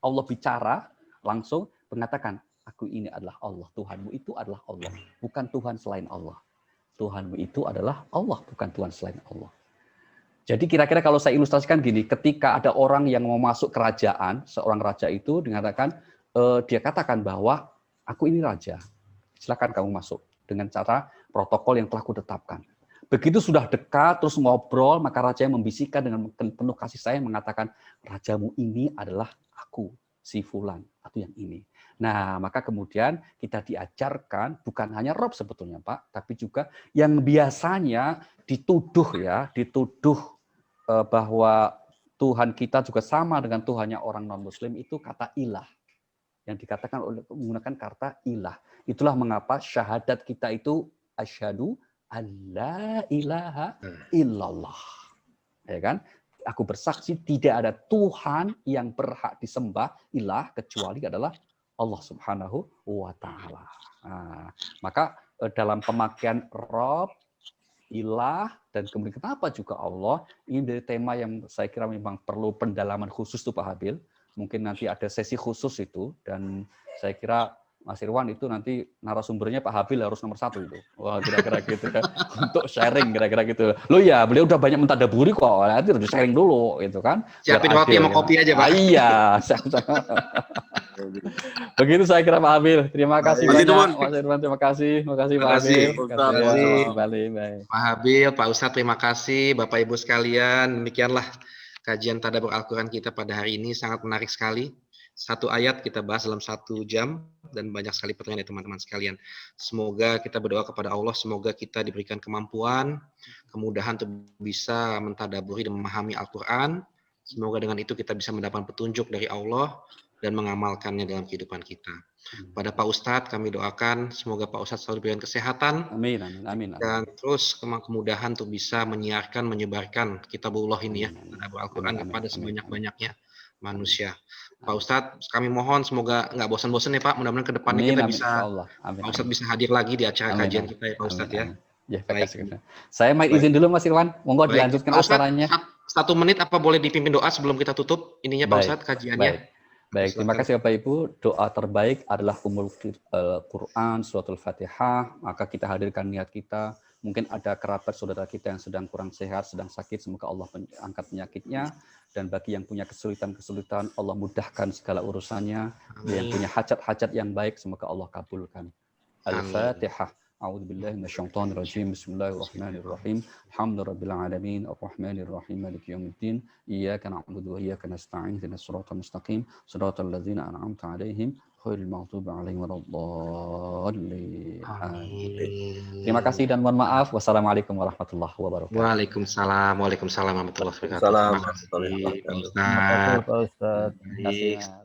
Allah bicara langsung mengatakan, aku ini adalah Allah, Tuhanmu itu adalah Allah, bukan Tuhan selain Allah. Tuhanmu itu adalah Allah, bukan Tuhan selain Allah. Jadi kira-kira kalau saya ilustrasikan gini, ketika ada orang yang mau masuk kerajaan, seorang raja itu dikatakan, dia katakan bahwa aku ini raja, silakan kamu masuk dengan cara protokol yang telah kutetapkan. Begitu sudah dekat, terus ngobrol, maka raja yang membisikkan dengan penuh kasih sayang mengatakan, rajamu ini adalah aku, si Fulan, atau yang ini. Nah, maka kemudian kita diajarkan bukan hanya Rob sebetulnya, Pak, tapi juga yang biasanya dituduh bahwa Tuhan kita juga sama dengan Tuhannya orang non-Muslim itu kata ilah. Yang dikatakan menggunakan kata ilah. Itulah mengapa syahadat kita itu asyhadu alla ilaha illallah. Ya kan? Aku bersaksi tidak ada Tuhan yang berhak disembah ilah kecuali adalah Allah Subhanahu wa Ta'ala. Nah, maka dalam pemakaian Rob, ilah, dan kemudian kenapa juga Allah, ini dari tema yang saya kira memang perlu pendalaman khusus tuh Pak Habil. Mungkin nanti ada sesi khusus itu, dan saya kira Mas Irwan itu nanti narasumbernya Pak Habil harus nomor 1 itu. Wah, kira-kira gitu kan. Untuk sharing kira-kira gitu. Loh ya, beliau udah banyak mentadaburi kok. Nanti harus sharing dulu gitu kan. Siapin roti sama kopi aja, Pak. Iya. Begitu saya kira Pak Habil. Terima kasih banyak Mas Irwan, terima kasih. Terima kasih Pak Habil. Terima kasih. Pak Habil, Pak Ustadz, terima kasih. Bapak Ibu sekalian, demikianlah kajian tadabbur Al-Quran kita pada hari ini, sangat menarik sekali. Satu ayat kita bahas dalam 1 jam dan banyak sekali pertanyaan dari teman-teman sekalian. Semoga kita berdoa kepada Allah, semoga kita diberikan kemampuan, kemudahan untuk bisa mentadaburi dan memahami Al-Quran. Semoga dengan itu kita bisa mendapatkan petunjuk dari Allah dan mengamalkannya dalam kehidupan kita. Pada Pak Ustadz kami doakan semoga Pak Ustadz selalu diberikan kesehatan. Amin, amin, amin. Dan terus kemudahan untuk bisa menyiarkan, menyebarkan kitabullah ini ya, tadabbur Al-Quran kepada sebanyak-banyaknya manusia. Pak Ustadz, kami mohon semoga nggak bosan-bosan ya Pak. Mudah-mudahan ke depannya kita bisa, Pak Ustadz bisa hadir lagi di acara kajian kita ya Pak Ustadz ya. Ya, baik. Saya mau izin dulu Mas Irwan. Monggo dilanjutkan acaranya. 1 menit apa boleh dipimpin doa sebelum kita tutup ininya Pak Ustadz kajiannya. Baik, terima kasih Bapak Ibu. Doa terbaik adalah Ummul Quran, Suratul Fatihah. Maka kita hadirkan niat kita. Mungkin ada kerabat saudara kita yang sedang kurang sehat, sedang sakit. Semoga Allah angkat penyakitnya. Dan bagi yang punya kesulitan-kesulitan, Allah mudahkan segala urusannya. Yang punya hajat-hajat yang baik, semoga Allah kabulkan. Al-Fatihah. A'udzubillahi minasyaitonir rajim. Bismillahirrahmanirrahim. Alhamdulillahirabbil alamin, arrahmanir rahim, maliki yaumiddin. Iyyaka na'budu wa iyyaka nasta'in. Ihdinas siratal mustaqim. Shiratal ladzina an'amta 'alaihim ghairil maghdubi 'alaihim waladdallin. Amin. Terima kasih dan mohon maaf. Wassalamualaikum warahmatullahi wabarakatuh. Waalaikumsalam warahmatullahi wabarakatuh. Salam Terima kasih, warahmatullahi Pak wabarakatuh. Terima kasih Ustadz. Pak Ustadz. Baik. Nasihat.